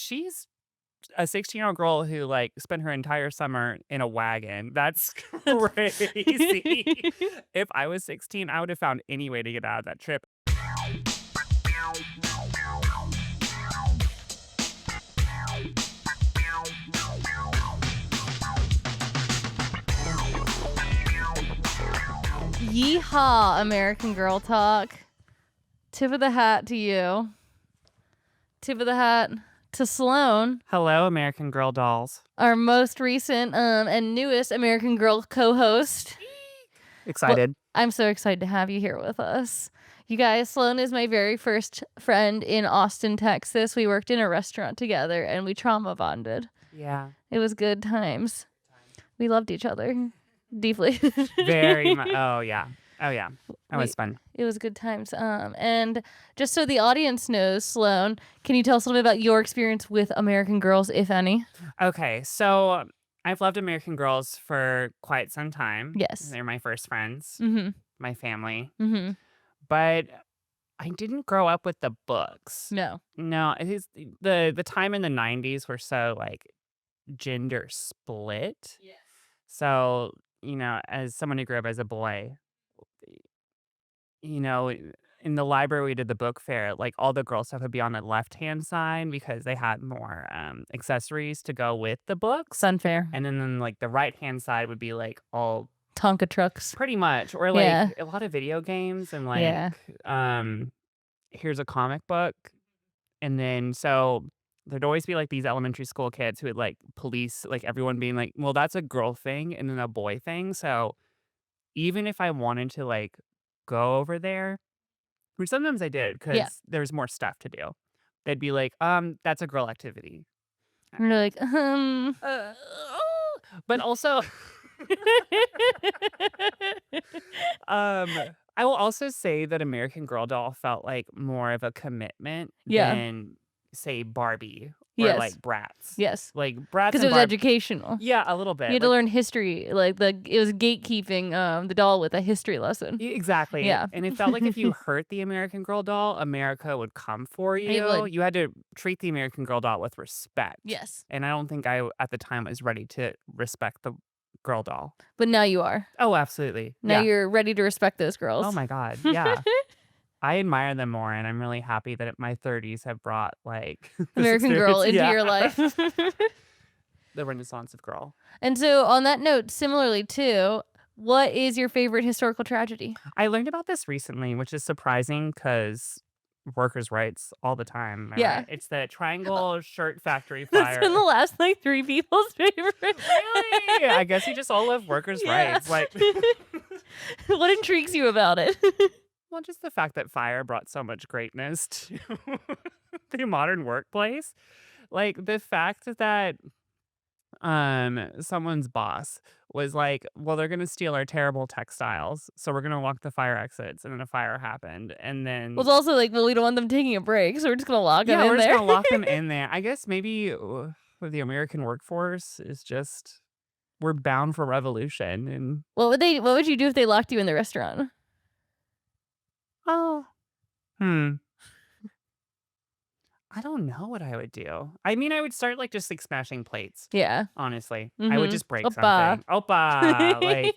she's a 16-year-old girl who, like, spent her entire summer in a wagon. That's crazy. If I was 16, I would have found any way to get out of that trip. Yeehaw, American Girl Talk. Tip of the hat to you. Tip of the hat to Sloan, Hello, American Girl dolls. our most recent and newest American Girl co-host. Excited. I'm so excited to have you here with us. You guys, Sloan is my very first friend in Austin, Texas. We worked in a restaurant together and we trauma bonded. Yeah. It was good times. We loved each other deeply. Very much. Oh, yeah. Oh, yeah. That was fun. It was good times. And just so the audience knows, Sloan, can you tell us a little bit about your experience with American Girls, if any? Okay. So I've loved American Girls for quite some time. Yes. They're my first friends, Mm-hmm. my family. Mm-hmm. But I didn't grow up with the books. No. No, it is the time in the 90s were so like gender split. Yes. So, as someone who grew up as a boy, you know, in the library we did the book fair, like all the girl stuff would be on the left-hand side because they had more accessories to go with the books. Sunfair. And then like the right-hand side would be like all Tonka trucks. pretty much, or like Yeah. a lot of video games and like Yeah. here's a comic book. And then so there'd always be like these elementary school kids who would like police like everyone being like, well, that's a girl thing and then a boy thing. So even if I wanted to like go over there, which sometimes I did Yeah. because there's more stuff to do, they'd be like, that's a girl activity. And you're like, But also, I will also say that American Girl doll felt like more of a commitment Yeah. than, say, Barbie or Yes. like Bratz. Yes. Like Bratz Because and it was Barbie. educational. Yeah, a little bit. You had to Like, learn history. Like it was gatekeeping the doll with a history lesson. exactly. Yeah. And it felt like if you hurt the American Girl doll, America would come for It you. would. You had to treat the American Girl doll with respect. Yes. And I don't think I, at the time, was ready to respect the girl doll. But now you are. Oh, absolutely. Now Yeah. you're ready to respect those girls. Oh my God. Yeah. I admire them more, and I'm really happy that my 30s have brought like this American Girl into experience. your Yeah. life. The Renaissance of girl. And so on that note, similarly too, what is your favorite historical tragedy? I learned about this recently, which is surprising because workers' rights all the time. Am I Yeah. right? It's the Triangle Shirt Factory That's fire. been the last like 3 people's favorite. Really? I guess you just all love workers' Yeah. rights. Like, What intrigues you about it? well, just the fact that fire brought so much greatness to the modern workplace. Like the fact that someone's boss was like, well, they're gonna steal our terrible textiles, so we're gonna lock the fire exits, and then a fire happened, and then Well, it's also like, well, we don't want them taking a break, so we're just gonna lock them yeah, in we're just there. gonna lock them in there. I guess maybe the American workforce is just we're bound for revolution, and What would you do if they locked you in the restaurant? oh, I don't know what I would do. I mean, I would start like just like smashing plates. Yeah. Honestly, I would Mhm. just break Oppa. something. Opa, like.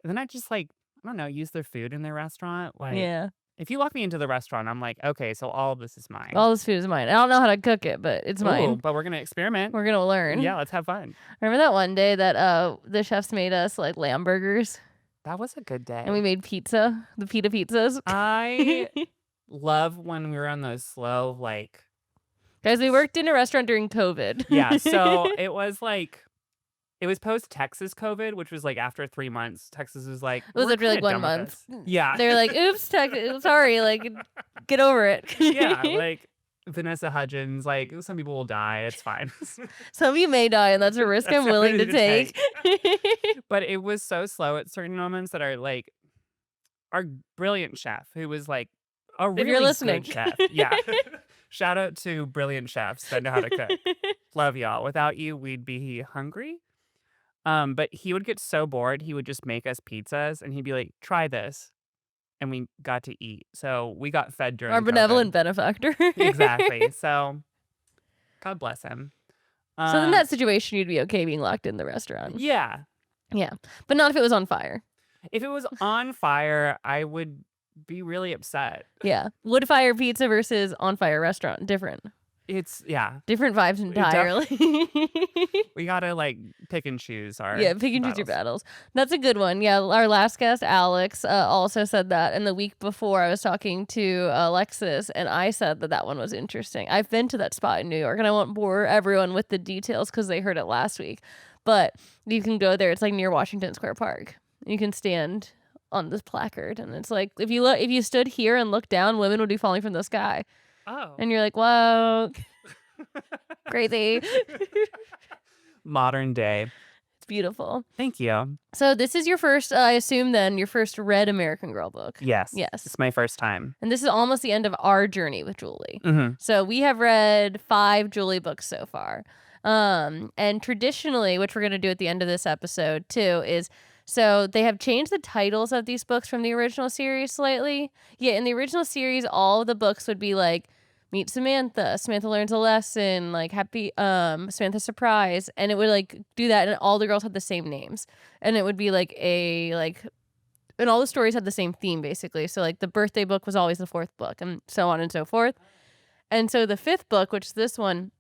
Then I just like I don't know, use their food in their restaurant. Like Yeah. if you lock me into the restaurant, I'm like, okay, so all of this is mine. All this food is mine. I don't know how to cook it, but it's Ooh, mine. but we're gonna experiment. We're gonna learn. Yeah, let's have fun. Remember that one day that the chefs made us like lamb burgers That was a good day. and we made pizza, the pita pizzas. I love when we were on those slow like Guys, we worked in a restaurant during COVID. yeah. So it was like it was post Texas COVID, which was like after 3 months. Texas was like It was we're after like kinda 1 done with month. this. Yeah, They were like, "Oops, sorry, like get over it." yeah, like Vanessa Hudgens. Like some people will die. It's fine. Some of you may die, and that's a risk I'm That's willing to something to take. But it was so slow at certain moments that our brilliant chef, who was like a really you're listening. good chef. Yeah. Shout out to brilliant chefs that know how to cook. Love y'all. Without you, we'd be hungry. But he would get so bored, he would just make us pizzas and he'd be like, try this. And we got to eat. So we got fed during Our COVID. benevolent benefactor. Exactly. So God bless him. So in that situation, you'd be okay being locked in the restaurant. Yeah. Yeah. But not if it was on fire. If it was on fire, I would be really upset. Yeah. Wood fire pizza versus on fire restaurant. Different. Yeah. Different vibes entirely. We gotta like pick and choose our pick and choose your battles. That's a good one. Yeah, our last guest, Alex, also said that. And the week before, I was talking to Alexis, and I said that one was interesting. I've been to that spot in New York, and I won't bore everyone with the details because they heard it last week. But you can go there. It's like near Washington Square Park. You can stand on this placard, and it's like if you stood here and looked down, women would be falling from the sky. Oh. And you're like, whoa, crazy. Modern day. It's beautiful. Thank you. So this is your first, I assume then, your first read American Girl book. Yes. Yes. It's my first time. And this is almost the end of our journey with Julie. Mm-hmm. So we have read 5 Julie books so far. And traditionally, which we're going to do at the end of this episode too, is so they have changed the titles of these books from the original series slightly. Yeah, in the original series, all of the books would be like Meet Samantha, Samantha Learns a Lesson, like Happy Samantha Surprise, and it would like do that, and all the girls had the same names. And it would be like and all the stories had the same theme basically. So like the birthday book was always the 4th book, and so on and so forth. And so the 5th book, which is this one,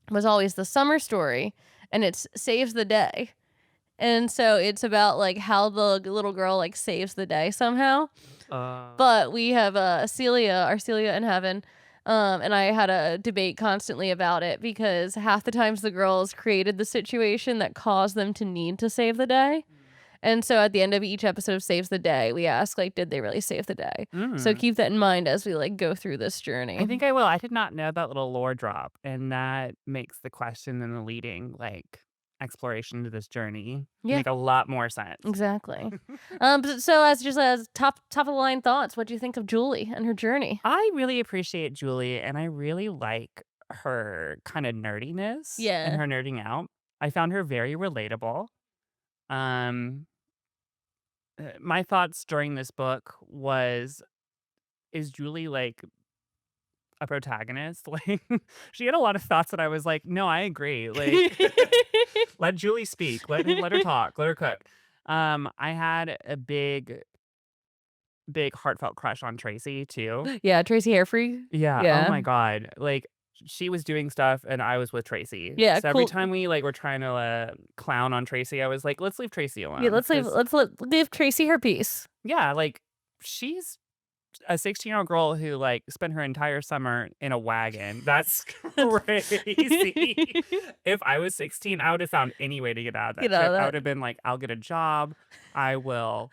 was always the summer story, and it's Saves the Day. And so it's about like how the little girl like saves the day somehow. But we have Celia, our Celia in heaven, and I had a debate constantly about it because half the times the girls created the situation that caused them to need to save the day. And so at the end of each episode of Saves the Day, we ask, like, did they really save the day? So keep that in mind as we, like, go through this journey. I think I will. I did not know that little lore drop, and that makes the question and the leading, like, exploration to this journey make a lot more sense. Exactly. So as top of the line thoughts, what do you think of Julie and her journey? I really appreciate Julie, and I really like her kind of nerdiness and her nerding out. I found her very relatable. My thoughts during this book is Julie like a protagonist? Like, she had a lot of thoughts that I was like, no, I agree. Like, let Julie speak. Let her talk. Let her cook. I had a big heartfelt crush on Tracy too. Yeah, Tracy Hairfree. Yeah. Oh my God. Like, she was doing stuff and I was with Tracy. Yeah. So every time we like were trying to clown on Tracy, I was like, let's leave Tracy alone. Yeah, let's leave Tracy her peace. Yeah, like she's a 16-year-old girl who like spent her entire summer in a wagon. That's crazy. If I was 16, I would have found any way to get out of that trip. I would have been like, I'll get a job. I will.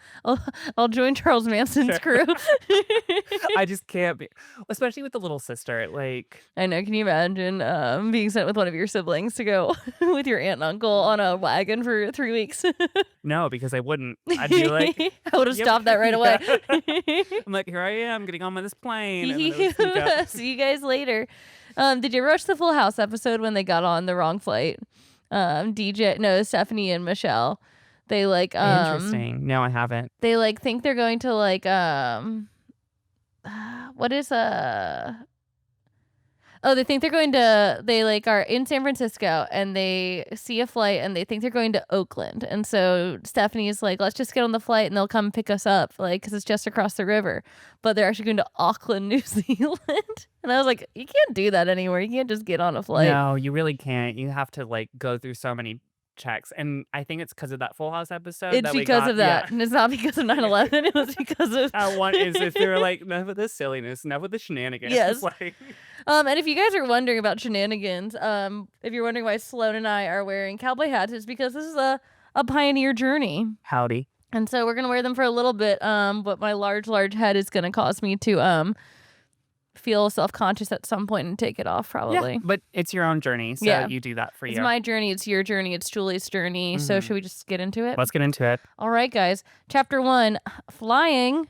I'll join Charles Manson's crew. I just can't be, especially with the little sister. Like, I know. Can you imagine being sent with one of your siblings to go with your aunt and uncle on a wagon for 3 weeks? No, because I wouldn't. I'd be like, I would have stopped that right away. I'm like, here I am getting on this plane. See you guys later. Did you ever watch the Full House episode when they got on the wrong flight? Stephanie and Michelle. They like interesting. No, I haven't. They like think they're going to like what is they think they're going to, they like are in San Francisco and they see a flight and they think they're going to Oakland. And so Stephanie's like, let's just get on the flight and they'll come pick us up, like, because it's just across the river. But they're actually going to Auckland, New Zealand. And I was like, you can't do that anywhere. You can't just get on a flight. No, you really can't. You have to like go through so many checks. And I think it's because of that Full House episode. It's because of that. Yeah. And it's not because of 9/11. It was because of that one is if they were like, enough with this silliness, enough with the shenanigans. Yes. Like... and if you guys are wondering about shenanigans, if you're wondering why Sloan and I are wearing cowboy hats, it's because this is a pioneer journey. Howdy. And so we're gonna wear them for a little bit. But my large head is gonna cause me to feel self-conscious at some point and take it off probably. Yeah, but it's your own journey, so you do that for you. It's my journey, it's your journey, it's Julie's journey. Mm-hmm. So should we just get into it? Let's get into it. All right, guys. Chapter 1, flying.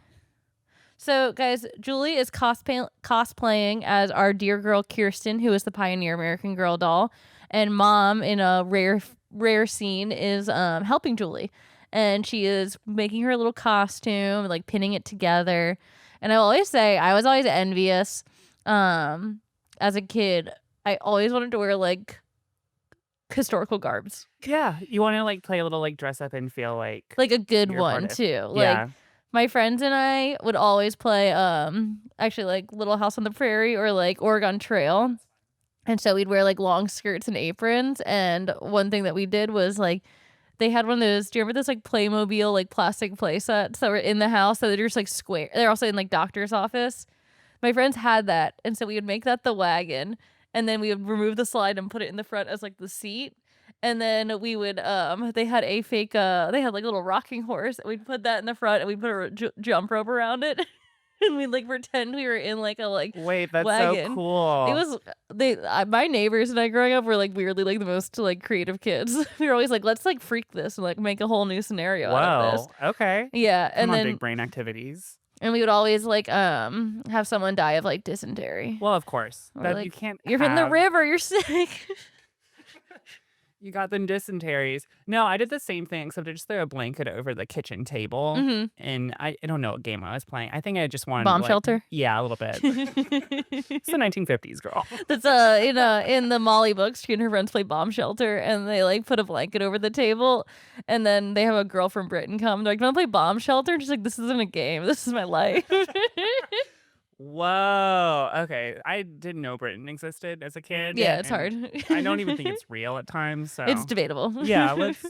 So, guys, Julie is cosplaying as our dear girl Kirsten, who is the Pioneer American Girl doll, and Mom, in a rare scene, is helping Julie, and she is making her little costume, like pinning it together. And I will always say, I was always envious as a kid I always wanted to wear like historical garbs. Yeah, you wanna, like, play a little, like, dress up and feel like Like a good you're part one of. too. Like Yeah. my friends and I would always play actually like Little House on the Prairie or like Oregon Trail. And so we'd wear like long skirts and aprons. And one thing that we did was like they had one of those, do you remember those like Playmobil like plastic play sets that were in the house that they're just like square. They're also in like doctor's office. My friends had that. And so we would make that the wagon and then we would remove the slide and put it in the front as like the seat. And then we would they had a fake they had like a little rocking horse and we'd put that in the front and we'd put a jump rope around it and we'd like pretend we were in like a like Wait, that's so wagon. It cool. was my neighbors and I growing up were like weirdly like the most like creative kids. We were always like, let's like freak this and like make a whole new scenario out of this. Whoa, okay. Yeah, Come and on, then big brain activities. and we would always like have someone die of like dysentery. Well, of course. Or That you like can't you're in the have. river, you're sick. You got them dysenteries. No, I did the same thing, except I just threw a blanket over the kitchen table, Mhm. and I don't know what game I was playing. I think I just wanted to, Bomb like shelter. yeah, a little bit. It's the 1950s, girl. That's in the Molly books, she and her friends play bomb shelter and they like put a blanket over the table and then they have a girl from Britain come. They're like, "Wanna play bomb shelter?" And she's like, "This isn't a game. This is my life." Whoa, okay. I didn't know Britain existed as a kid, Yeah, it's and hard. I don't even think it's real at times, It's so debatable. yeah, let's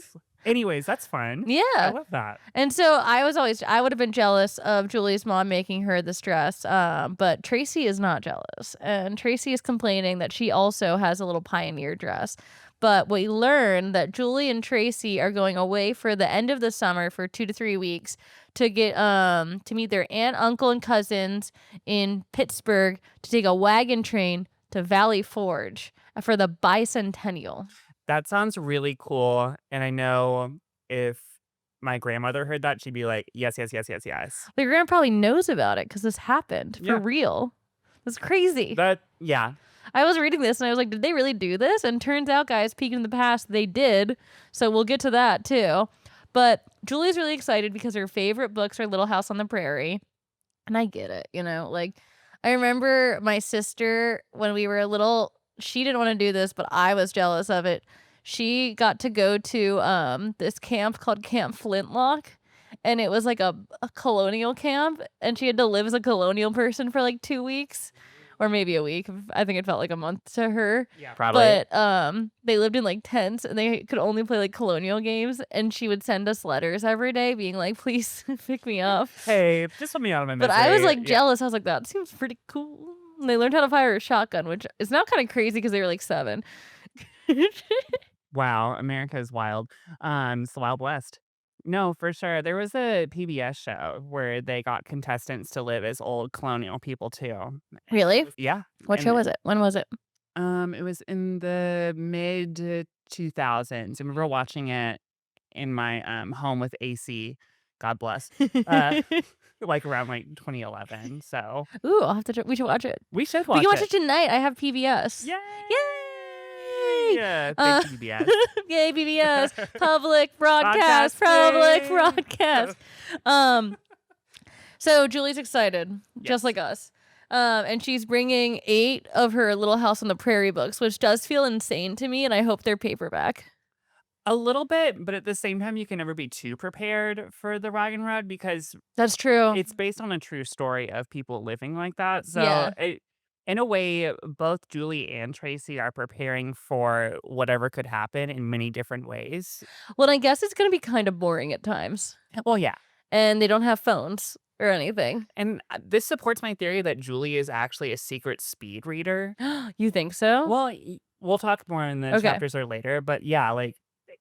anyways, that's fun. I Yeah. love that. And so I would have been jealous of Julie's mom making her this dress, but Tracy is not jealous. And Tracy is complaining that she also has a little pioneer dress. But we learn that Julie and Tracy are going away for the end of the summer for 2 to 3 weeks to get to meet their aunt, uncle, and cousins in Pittsburgh to take a wagon train to Valley Forge for the bicentennial. That sounds really cool, and I know if my grandmother heard that, she'd be like, "Yes, yes, yes, yes, yes." Their grandma probably knows about it because this happened for Yeah. real. That's crazy. Yeah. I was reading this and I was like, did they really do this? And turns out, guys, peek in the past, they did. So we'll get to that too. But Julie's really excited because her favorite books are Little House on the Prairie. And I get it, like I remember my sister when we were little, she didn't want to do this, but I was jealous of it. She got to go to this camp called Camp Flintlock. And it was like a colonial camp. And she had to live as a colonial person for like 2 weeks or maybe a week. I think it felt like a month to her. Yeah. Probably. But they lived in like tents and they could only play like colonial games. And she would send us letters every day being like, please pick me up. Hey, just let me out of my But misery. I was like Yeah. jealous. I was like, that seems pretty cool. And they learned how to fire a shotgun, which is now kind of crazy because they were like 7. Wow, America is wild. It's the Wild West. No, for sure. There was a PBS show where they got contestants to live as old colonial people too. Really? Yeah. What And show was it? When was it? it was in the mid 2000s. I remember watching it in my home with AC. God bless. Uh, like around like 2011. So Ooh, I'll have to. We should watch it. we should We watch can watch it. it tonight. I have PBS. Yay! Yay! Yeah, Uh, thank you, PBS. Yay, PBS. Public broadcast. Public Broadcasting. broadcast. So Julie's excited, just Yes. like us. And she's bringing 8 of her Little House on the Prairie books, which does feel insane to me, and I hope they're paperback. A little bit, but at the same time, you can never be too prepared for the wagon road because That's true. it's based on a true story of people living like that. So, Yeah. in a way, both Julie and Tracy are preparing for whatever could happen in many different ways. Well, I guess it's gonna be kind of boring at times, Well, yeah. and they don't have phones or anything. And this supports my theory that Julie is actually a secret speed reader. You think so? Well, we'll talk more in the Okay. chapters or later, but yeah, like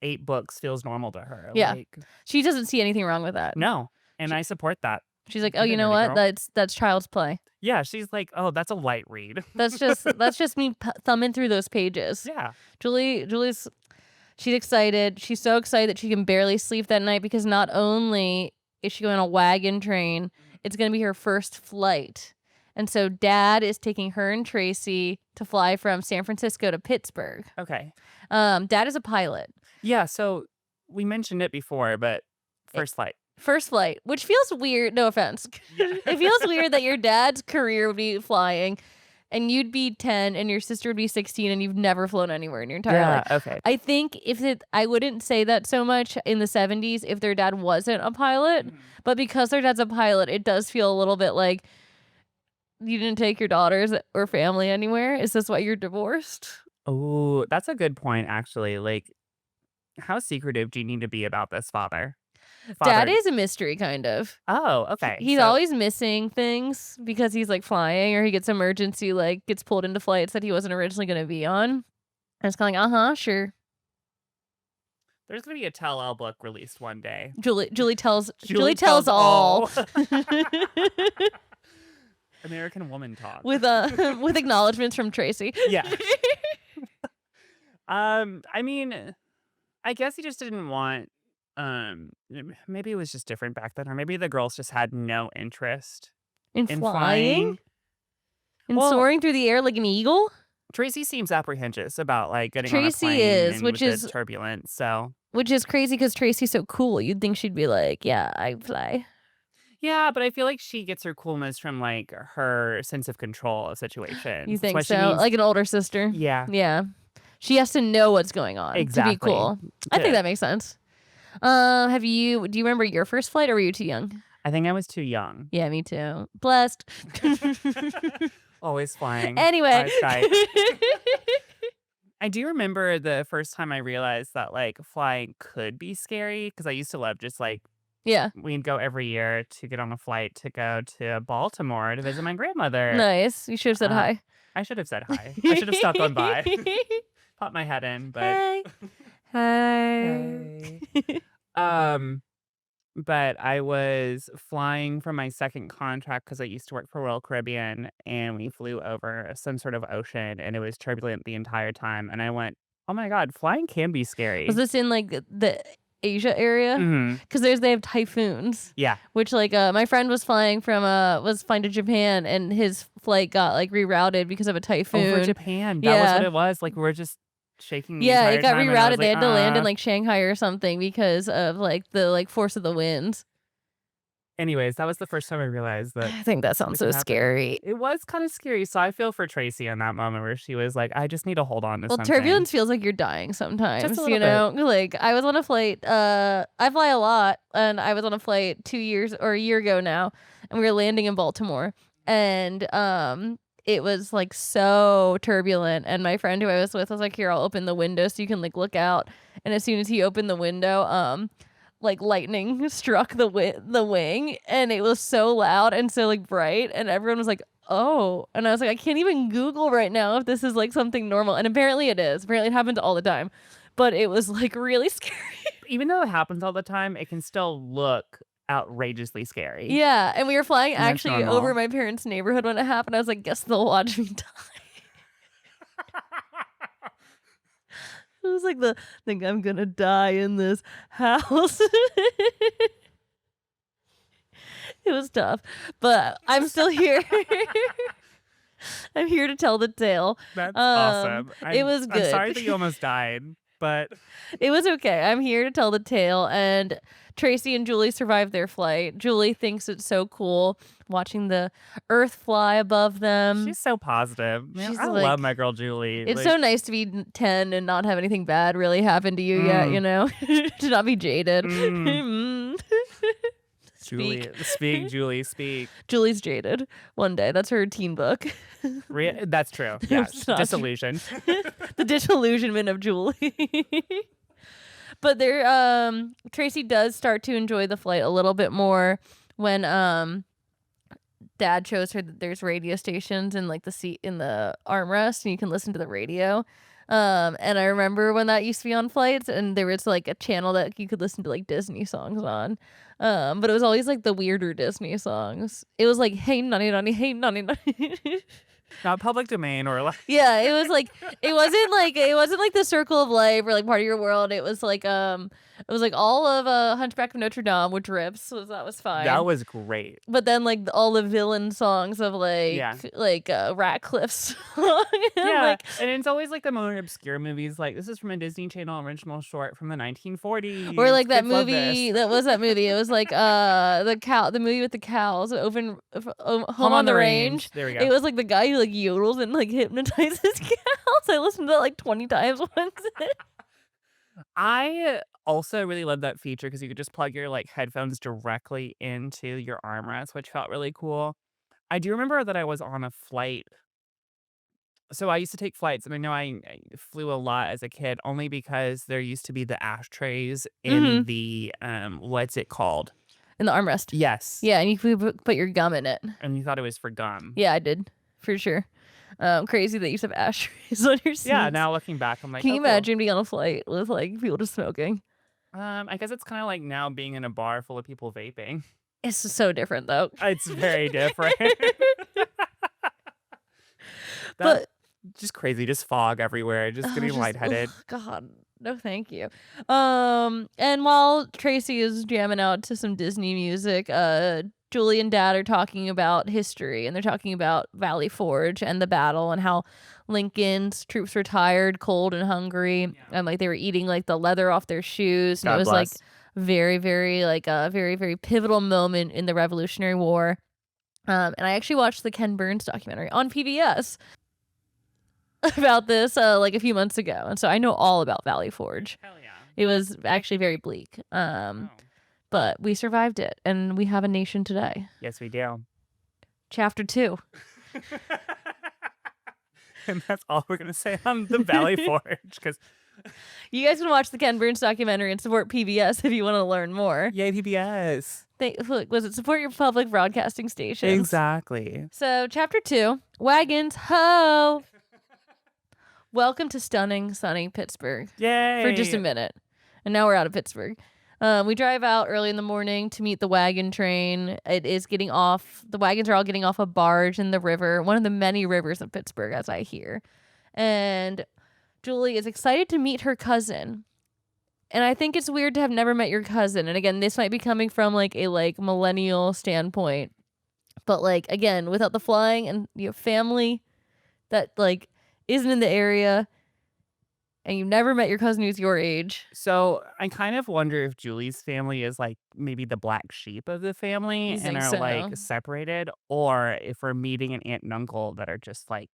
8 books feels normal to her. Yeah. Like, She doesn't see anything wrong with that. no. And I support that. She's like, You "Oh, you did know nerdy what? girl. That's child's play. Yeah, she's like, "Oh, that's a light read." That's just me thumbing through those pages." Yeah. She's excited. She's so excited that she can barely sleep that night because not only is she going on a wagon train, it's going to be her first flight. And so Dad is taking her and Tracy to fly from San Francisco to Pittsburgh. Okay. Dad is a pilot. Yeah, so we mentioned it before, but first flight. First flight, which feels weird. No offense. Yeah. It feels weird that your dad's career would be flying. and you'd be 10 and your sister would be 16 and you've never flown anywhere in your entire Yeah, life. okay. I think I wouldn't say that so much in the 70s if their dad wasn't a pilot, but because their dad's a pilot, it does feel a little bit like you didn't take your daughters or family anywhere. Is this why you're divorced? Oh, that's a good point, actually. Like, how secretive do you need to be about this father? Dad Father. is a mystery, kind of. Oh, okay. He's So always missing things because he's like flying or he gets emergency, like gets pulled into flights that he wasn't originally going to be on. And it's kind of like, sure. there's gonna be a tell-all book released one day. Julie tells Julie tells tells all. all. American Woman talk. with with acknowledgments from Tracy. Yeah. I mean, I guess he just didn't want. Maybe it was just different back then, or maybe the girls just had no interest In in flying flying. and Well, soaring through the air like an eagle, Tracy seems apprehensive about like getting on a Tracy plane is, and which with is the turbulence. So crazy because Tracy's so cool. You'd think she'd be like, yeah, I fly. yeah, but I feel like she gets her coolness from like her sense of control of You situations. That's think why she so? needs. Like an older sister? Yeah, Yeah. She has to know what's going on to be exactly. cool. I think that makes sense. Do you remember your first flight or were you too young? I think I was too young. Yeah, me too. Blessed. Always flying. Anyway. High sky. I do remember the first time I realized that like flying could be scary because I used to love just like Yeah. we'd go every year to get on a flight to go to Baltimore to visit my grandmother. Nice. You should have said Uh, hi. I should have said hi. I should have stopped on by, popped my head in, but Hi. Hi. hey. Um, but I was flying from my second contract because I used to work for Royal Caribbean, and we flew over some sort of ocean, and it was turbulent the entire time. And I went, "Oh my god, flying can be Was scary." this in like the Asia area? Mhm. Because they have typhoons. Yeah. Which like my friend was flying to Japan and his flight got like rerouted because of a typhoon. Over Japan. That was what Yeah. it was. Like we're just shaking the Yeah, entire it got time, and I was rerouted. They like, had to land in like Shanghai or something because of like the force of the winds. Anyways, that was the first time I realized that I think that sounds it so could happen. scary. It was kind of scary. So I feel for Tracy in that moment where she was like, I just need to hold on to Well, something. turbulence feels like you're dying sometimes, Just a you little know? Like I was on a flight, I fly a lot and I was on a flight 2 years or a year ago now, and we were landing in Baltimore. And it was like so turbulent and my friend who I was with was like, "Here, I'll open the window so you can like look out." And as soon as he opened the window, like lightning struck the wing and it was so loud and so like bright and everyone was like, "Oh." And I was like, I can't even Google right now if this is like something normal. And apparently it is. Apparently it happens all the time. But it was like really scary. Even though it happens all the time, it can still look outrageously scary. Yeah. And we were flying And that's actually normal. over my parents' neighborhood when it happened. I was like, guess they'll watch me die. It was like think I'm gonna die in this house. It was tough, but I'm still here. I'm here to tell the tale. That's awesome. It was good. I'm sorry that you almost died, but It was okay. I'm here to tell the tale, and Tracy and Julie survived their flight. Julie thinks it's so cool watching the earth fly above she's so positive. Man, She's I like- love my girl Julie. It's Like, so nice to be 10 and not have anything bad really happen to you yet, you know? To not be jaded. Mm. Mm. Julie, speak, Julie, speak. Julie's jaded. One day. That's her teen book. That's true. Yes, not true. disillusion. The disillusionment of Julie. But Tracy does start to enjoy the flight a little bit more when Dad shows her that there's radio stations in like the seat in the armrest and you can listen to the radio. And I remember when that used to be on flights and there was like a channel that you could listen to like Disney songs on. But it was always like the weirder Disney songs. It was like, "Hey nunny nunny, hey nunny nunny." Not public domain or like. Yeah, it was like it wasn't like the Circle of Life or like Part of Your World. It was like It was like all of Hunchback of Notre Dame, which rips, so that was That fine. was great. But then like all the villain songs of Yeah. Ratcliffe's song, and, Yeah, like and it's always, like, the more obscure movies, like, "This is from a Disney Channel original short from the or 1940s. like that Kids love this." movie. That was that movie. It was like the movie with the cows, Home Home on on the the Range. Range. There we It go. was like the guy who like yodels and like hypnotizes cows. I listened to that like 20 times once. I also really love that feature because you could just plug your, like, headphones directly into your armrest, which felt really cool. I do remember that I was on a flight. So I used to take flights, and I know I flew a lot as a kid only because there used to be the ashtrays in hmm the, what's it called? In the armrest. Yes, Yeah, and you could put your gum in it. and you thought it was for gum. Yeah, I did for sure. Crazy that you used to have ashtrays on your Yeah, seats. now looking back, I'm like, Can "Oh, you cool." imagine being on a flight with like people just smoking? I guess it's kinda like now being in a bar full of people vaping. It's so different though. It's very different. That But just crazy, just fog everywhere, just oh, getting just lightheaded. God, no, thank you. And while Tracy is jamming out to some Disney music, Julie and Dad are talking about history, and they're talking about Valley Forge and the battle, and how Lincoln's troops were tired, cold, and hungry, Yeah. and like they were eating like the leather off their shoes, and it God was like bless. very, very like a very, very pivotal moment in the Revolutionary War. And I actually watched the Ken Burns documentary on PBS about this like a few months ago, and so I know all about Valley Forge. Hell yeah. It was actually very bleak, Oh. but we survived it, and we have a nation today. Yes, we do. Chapter 2. And that's all we're gonna say on the Valley Forge, because You guys can watch the Ken Burns documentary and support PBS if you want to learn more. yay, PBS. Look, was it support your public broadcasting stations? Exactly. So, Chapter 2, Wagons, ho! Welcome to stunning, sunny Pittsburgh. Yay. For just a minute. And now we're out of Pittsburgh. We drive out early in the morning to meet the wagon train. It is getting off. The wagons are all getting off a barge in the river, one of the many rivers of Pittsburgh, as I hear. And Julie is excited to meet her cousin. And I think it's weird to have never met your cousin. And again, this might be coming from like a like millennial standpoint. But like again, without the flying and your family that like isn't in the area, and you've never met your cousin who's your age. So I kind of wonder if Julie's family is like maybe the black sheep of the family You and think are so? like separated, or if we're meeting an aunt and uncle that are just like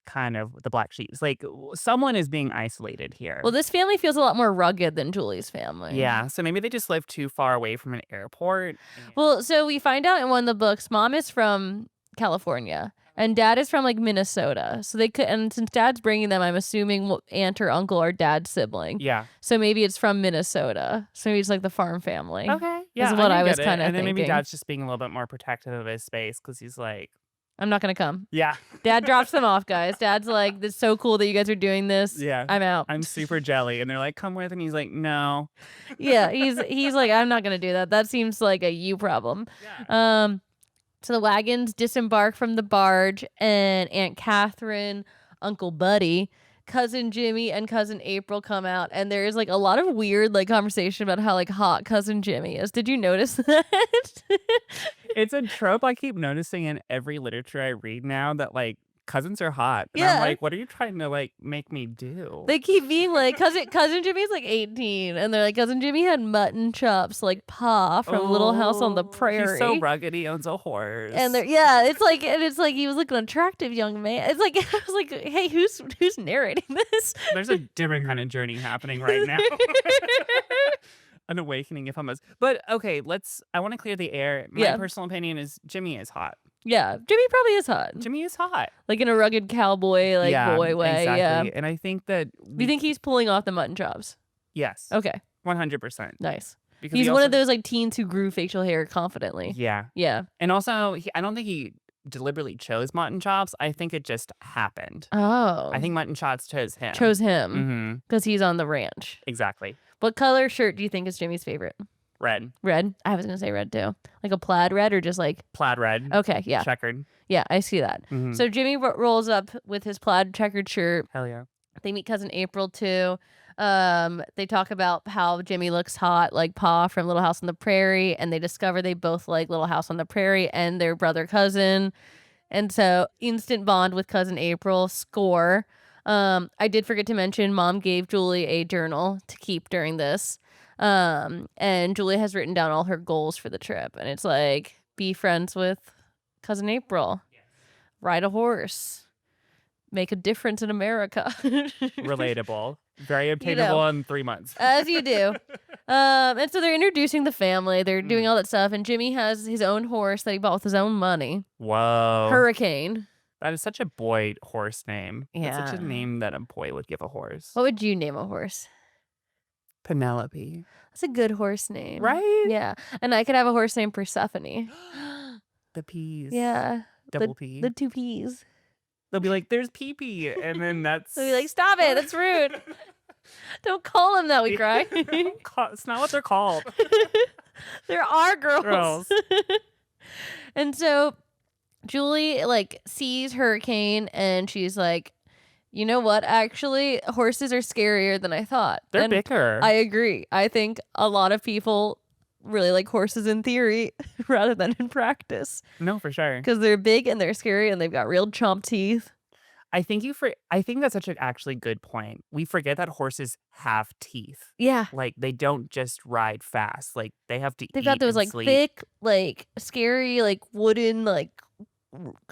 kind of the black sheep. It's like someone is being isolated here. Well, this family feels a lot more rugged than Julie's family. Yeah, so maybe they just live too far away from an airport. Well, so we find out in one of the books, mom is from California and dad is from like Minnesota. So they could, and since dad's bringing them, I'm assuming aunt or uncle or dad's sibling. Yeah. So maybe it's from Minnesota. So maybe it's like the farm family. Okay. Yeah, Is what can I was get it. kinda And then maybe thinking. dad's just being a little bit more protective of his space because he's like, I'm not going to come. yeah, Dad drops them off, guys. Dad's like, it's so cool that you guys are doing this. yeah, I'm out. I'm super jelly. And they're like, come with. And he's like, no. Yeah, he's like, I'm not gonna do that. That seems like a you problem. Yeah. So the wagons disembark from the barge, and Aunt Catherine, Uncle Buddy, cousin Jimmy, and cousin April come out, and there is like a lot of weird like conversation about how like hot cousin Jimmy is. Did you notice that? It's a trope I keep noticing in every literature I read now that like cousins are hot. And I'm Yeah. like, what are you trying to like make me do? They keep being like cousin Jimmy's like 18, and they're like cousin Jimmy had mutton chops like Pa from Little House on the Prairie. He's so rugged. He owns a horse. And it's like he was like an attractive young man. It's like I was like, hey, who's narrating this? There's a different kind of journey happening right now. An awakening, if almost. But okay, I want to clear the air. My Yeah. personal opinion is Jimmy is hot. Yeah, Jimmy probably is hot, Jimmy is hot. like in a rugged cowboy Yeah, boy way. exactly. Yeah. And I think that Do you think he's pulling off the mutton chops? yes, Okay, 100%. nice. Because He's he one also, of those like teens who grew facial hair confidently. yeah. Yeah. And also, I don't think he deliberately chose mutton chops. I think it just happened. Oh. I think mutton chops chose him. chose him Mm-hmm. because he's on the ranch. Exactly. What color shirt do you think is Jimmy's favorite? Red. Red. I was gonna say red too. Like a plaid red or just like Plaid red. okay, yeah, Checkered. yeah, I see that. Mhm. So Jimmy rolls up with his plaid checkered shirt. Hell yeah. They meet cousin April too. They talk about how Jimmy looks hot like Pa from Little House on the Prairie, and they discover they both like Little House on the Prairie and their brother cousin. And so instant bond with cousin April, score. I did forget to mention Mom gave Julie a journal to keep during this. And Julie has written down all her goals for the trip, and it's like be friends with cousin April, ride a horse, make a difference in America. Relatable. Very You obtainable know, in 3 months. as you do. And so they're introducing the family. They're doing all that stuff, and Jimmy has his own horse that he bought with his own money. Whoa. Hurricane. That is such a boy horse name. That's such a Yeah. name that a boy would give a horse. What would you name a horse? Penelope. That's a good horse name. Right? Yeah. And I could have a horse named Persephone. The peas. Yeah. Double P. The two P's. They'll be like, there's pee-pee. And then that's... They'll be like, stop it. That's rude. Don't call him that, we cry. It's not what they're called. There are girls. Girls. And so Julie like sees Hurricane and she's like, you know what? Actually, horses are scarier than I thought. They're And bigger. I agree. I think a lot of people really like horses in theory rather than in practice No, for sure. because they're big and they're scary and they've got real chomp teeth. I think that's such an actually good point. We forget that horses have teeth. Yeah. Like, they don't just ride fast. Like, they have to They've eat got those and like sleep. thick, like scary, like wooden, like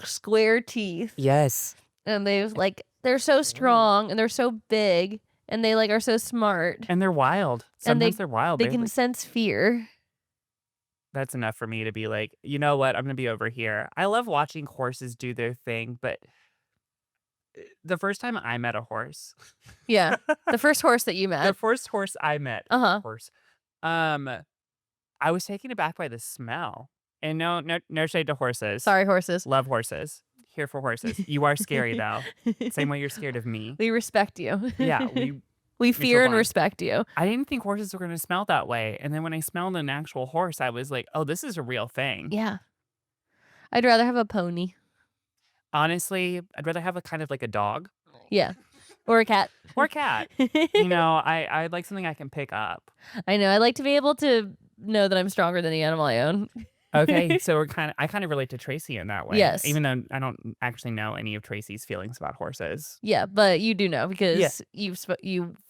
square teeth. Yes. And they're so strong and they're so big and they like are so smart. And they're wild. And Sometimes they're wild. They They're can like, sense fear. that's enough for me to be like, you know what? I'm going to be over here. I love watching horses do their thing, but the first time I met a horse, Yeah. The first horse that you the met. first horse I met, Uh-huh. horse, I was taken aback by the smell. And no shade to horses. Sorry, horses. Love horses. Here for horses. You are scary though. Same way you're scared of me. We respect you. Yeah, we fear and blind. respect you. I didn't think horses were going to smell that way. And then when I smelled an actual horse, I was like, oh, this is a real thing. Yeah. I'd rather have a pony. Honestly, I'd rather have a kind of like a dog Yeah. Or a cat. or a cat. You know, I'd like something I can pick up. I know. I like to be able to know that I'm stronger than the animal I own. Okay, so I kind of relate to Tracy in that way. Yes. Even though I don't actually know any of Tracy's feelings about horses. Yeah, but you do know because you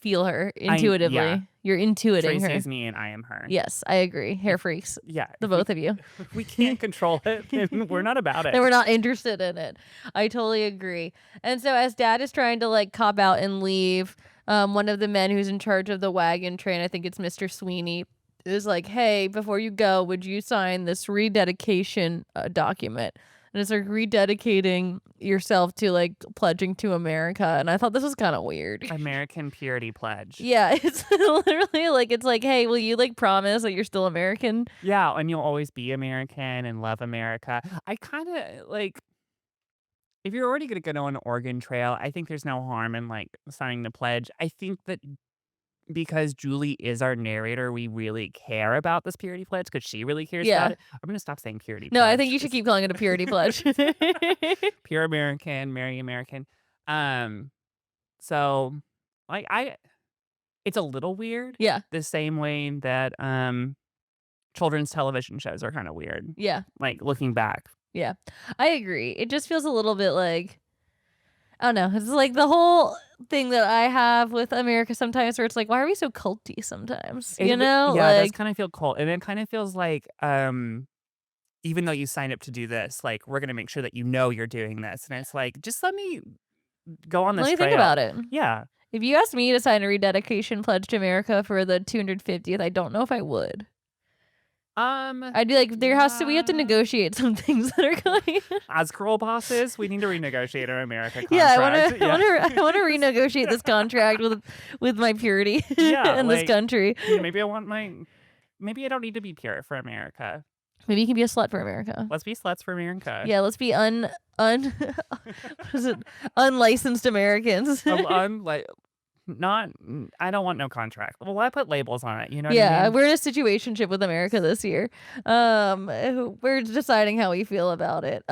feel her intuitively. yeah. You're intuiting Tracy her. is me and I am her. Yes, I agree. Hair freaks. Yeah. The both of you. We can't control it, and we're not about it. And we're not interested in it. I totally agree. And so as Dad is trying to like cop out and leave, one of the men who's in charge of the wagon train, I think it's Mr. Sweeney, is like, hey, before you go, would you sign this rededication document? And it's like rededicating yourself to like pledging to America. And I thought this was kind of weird. American Purity Pledge. Yeah, it's literally like, it's like, hey, will you like promise that you're still American? Yeah, and you'll always be American and love America. I kind of like, if you're already going to go on an Oregon Trail, I think there's no harm in like signing the pledge. I think that because Julie is our narrator, we really care about this purity pledge because she really cares Yeah. about it. I'm going to stop saying purity No, pledge. I think you should keep calling it a purity pledge. Pure American, Merry American. So like it's a little weird. Yeah. The same way that children's television shows are kind of weird. Yeah. Like looking back. Yeah. I agree. It just feels a little bit like, I don't know. It's like the whole thing that I have with America sometimes where it's like, why are we so culty sometimes? You know? Yeah, it does Like, kind of feel cold. And it kind of feels like even though you signed up to do this, like we're gonna make sure that you know you're doing this. And it's like, just let me go on this let me trail. think about it. Yeah. If you asked me to sign a rededication pledge to America for the 250th, I don't know if I would. I'd be like, we have to negotiate some things that are going. As girl bosses, we need to renegotiate our America contract. Yeah, I want to renegotiate this contract with my purity Yeah, in this like, country. Maybe I don't need to be pure for America. Maybe you can be a slut for America. Let's be sluts for America. Yeah, let's be what is it? Unlicensed Americans. I don't want no contract. Well, I put labels on it, you know what I Yeah, mean? we're in a situationship with America this year. We're deciding how we feel about it.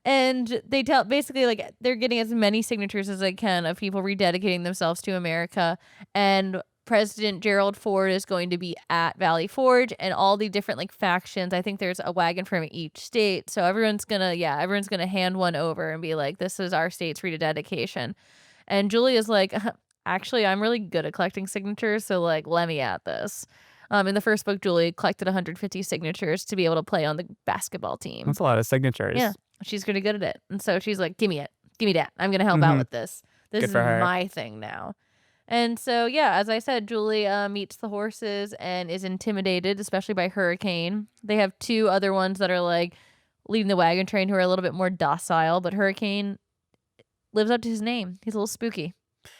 And they tell basically like they're getting as many signatures as they can of people rededicating themselves to America. And President Gerald Ford is going to be at Valley Forge, and all the different like factions. I think there's a wagon from each state, so everyone's gonna hand one over and be like, "This is our state's rededication." And Julie is like, actually, I'm really good at collecting signatures, so like, let me at this. In the first book, Julie collected 150 signatures to be able to play on the basketball team. That's a lot of Yeah, signatures. she's really good at it, and so she's like, "Give me it, give me that. I'm gonna help out Mhm. with this. This Good is for her. my thing now." And so, yeah, as I said, Julie meets the horses and is intimidated, especially by Hurricane. They have two other ones that are like leading the wagon train who are a little bit more docile, but Hurricane lives up to his name. He's a little spooky.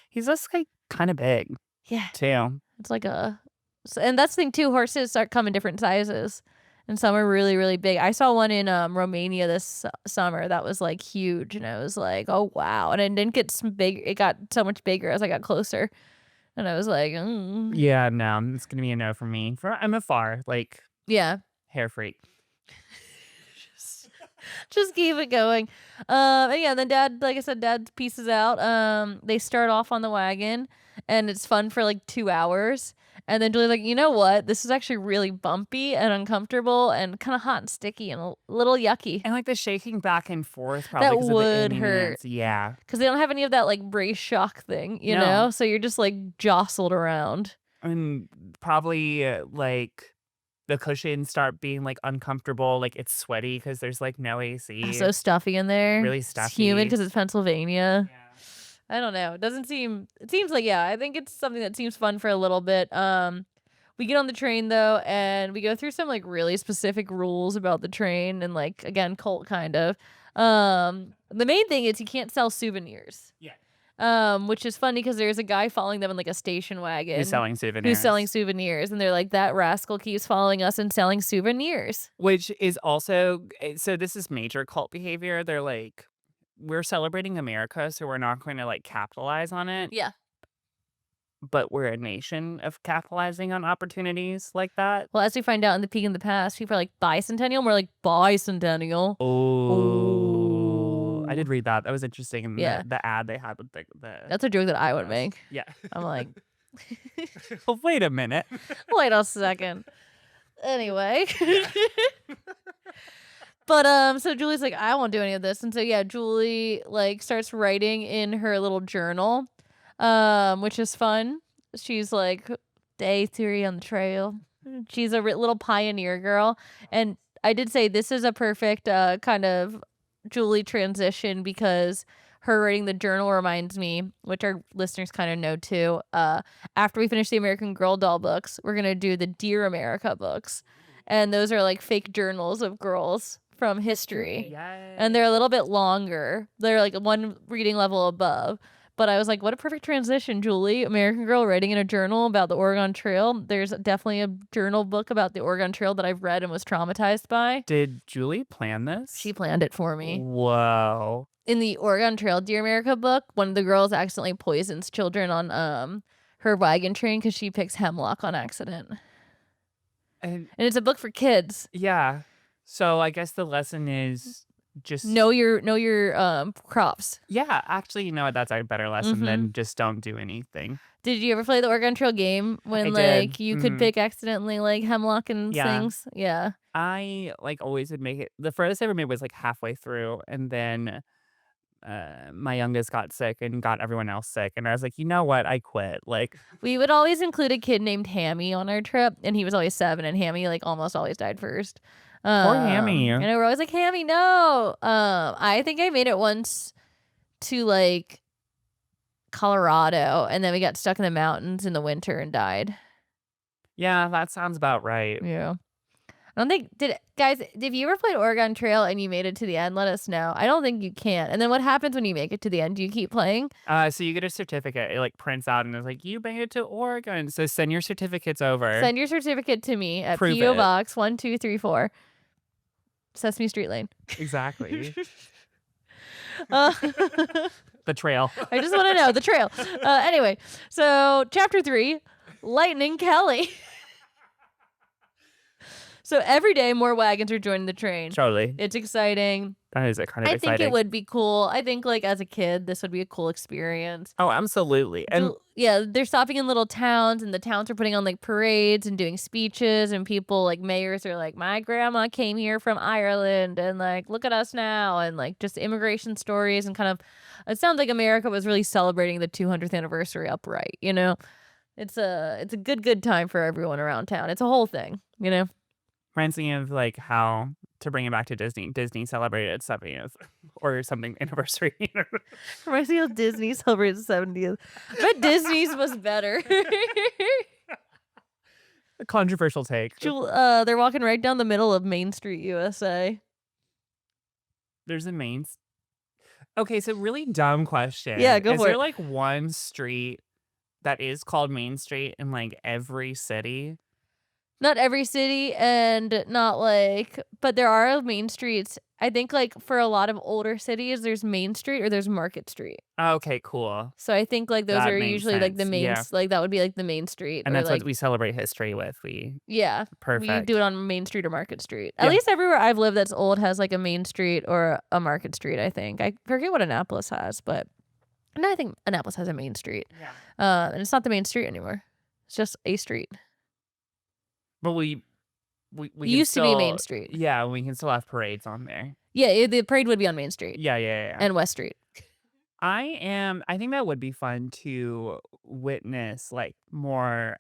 He's just, like, kinda big, Yeah. too. It's like and that's the thing too, horses start come in different sizes, and some are really, really big. I saw one in, Romania this summer that was, like, huge, and I was like, "Oh, wow," and it didn't get big it got so much bigger as I got closer, and I was like, "Mm." Yeah, no, it's gonna be a no for me. I'm afar, like, Yeah. hair freak. Just just keep it going. And yeah, then dad, like I said, dad pieces out. They start off on the wagon and it's fun for like 2 hours. And then Julie's like, you know what? This is actually really bumpy and uncomfortable and kind of hot and sticky and a little yucky. And, like, the shaking back and forth probably That because of the would hurt inconvenience. Yeah. because they don't have any of that like brace shock thing, you No. know? So you're just like jostled around. And probably, like, the cushions start being, like, uncomfortable, like, it's sweaty because there's, like, no AC. So stuffy in there. Really It's humid stuffy. because it's Pennsylvania. Yeah. I don't know. It seems like, yeah, I think it's something that seems fun for a little bit. We get on the train though, and we go through some like really specific rules about the train and like again, cult kind of. The main thing is you can't sell souvenirs. Yeah. Which is funny because there's a guy following them in like a station Who's wagon selling who's selling souvenirs. souvenirs, and they're like, that rascal keeps following us and selling souvenirs. Which is also so this is major cult behavior. They're like, "We're celebrating America, so we're not going to, like, capitalize on it, Yeah. but we're a nation of capitalizing on opportunities like that." Well, as we find out in the peak in the past, people are like bicentennial. We're like bicentennial. Oh, I Oh. did read that. That was interesting in Yeah. the ad they had with the That's a joke that I would press. make. Yeah. I'm like, Well, wait a minute. wait a second. Anyway. Yeah. But so Julie's like, I won't do any of this. And so yeah, Julie like starts writing in her little journal, which is fun. She's like day 3 on the trail. She's a little pioneer girl. And I did say this is a perfect kind of Julie transition because her writing the journal reminds me, which our listeners kind of know too. After we finish the American Girl doll books, we're gonna do the Dear America books, and those are like fake journals of girls from history, and Yes. they're a little bit longer. They're like one reading level above. But I was like, what a perfect transition, Julie. American Girl writing in a journal about the Oregon Trail. There's definitely a journal book about the Oregon Trail that I've read and was traumatized by. Did Julie plan this? She planned it for me. Whoa. In the Oregon Trail Dear America book, one of the girls accidentally poisons children on her wagon train because she picks hemlock on accident. And And it's a book for kids. yeah. So I guess the lesson is just Know your crops. yeah, actually, you know what? That's a better lesson Mhm. than just don't do anything. Did you ever play the Oregon Trail game when I like did. you could pick accidentally like hemlock and Yeah. things? Yeah. I, like, always would make it the furthest I ever made was, like, halfway through, and then, my youngest got sick and got everyone else sick, and I was like, "You know what? I quit." Like, We would always include a kid named Hammy on our trip, and he was always 7, and Hammy like almost always died first. poor Hammy. And we're always like, Hammy, no. I think I made it once to like Colorado, and then we got stuck in the mountains in the winter and died. Yeah, that sounds about right. Yeah. I don't think guys, if you ever played Oregon Trail and you made it to the end, let us know. I don't think you can. And then what happens when you make it to the end? Do you keep playing? So you get a certificate. It, like, prints out and it's like, "You made it to Oregon." So send your certificates over. Send your certificate to me at Prove P.O. it. Box 1234, Sesame Street Lane. Exactly. Uh, The trail. I just want to know the trail. Anyway, so chapter 3, Lightning Kelly. So every day more wagons are joining the train. Totally. It's exciting. That is kind of I think exciting. it would be cool. I think like as a kid, this would be a cool experience. Oh, absolutely. And Yeah, they're stopping in little towns, and the towns are putting on like parades and doing speeches, and people like mayors are like, my grandma came here from Ireland, and like, look at us now, and like just immigration stories, and kind of, it sounds like America was really celebrating the 200th anniversary upright. You know, it's a good time for everyone around town. It's a whole thing. You know. reminds me of like how, to bring it back to Disney, Disney celebrated its 70th or something anniversary. Reminds me of Disney celebrated 70th. But Disney's was better. A controversial take. They're walking right down the middle of Main Street, USA. There's a main. Okay, so really dumb question. Yeah, go Is for there it. like one street that is called Main Street in like every city? Not every city, and not like, but there are main streets. I think like for a lot of older cities, there's Main Street or there's Market Street. Okay, cool. So I think like those That are makes usually like the sense, main, yeah. like that would be like the Main Street, And or that's like, what we celebrate history with. yeah, we Perfect. do it on Main Street or Market Street. At Yeah. least everywhere I've lived that's old has like a Main Street or a Market Street. I think I forget what Annapolis has, but no, I think Annapolis has a Main Street. Yeah. And it's not the Main Street anymore. It's just a street. But we It can used to be still, Main Street. Yeah, we can still have parades on there. Yeah, the parade would be on Main Street Yeah. and West Street. I think that would be fun to witness like more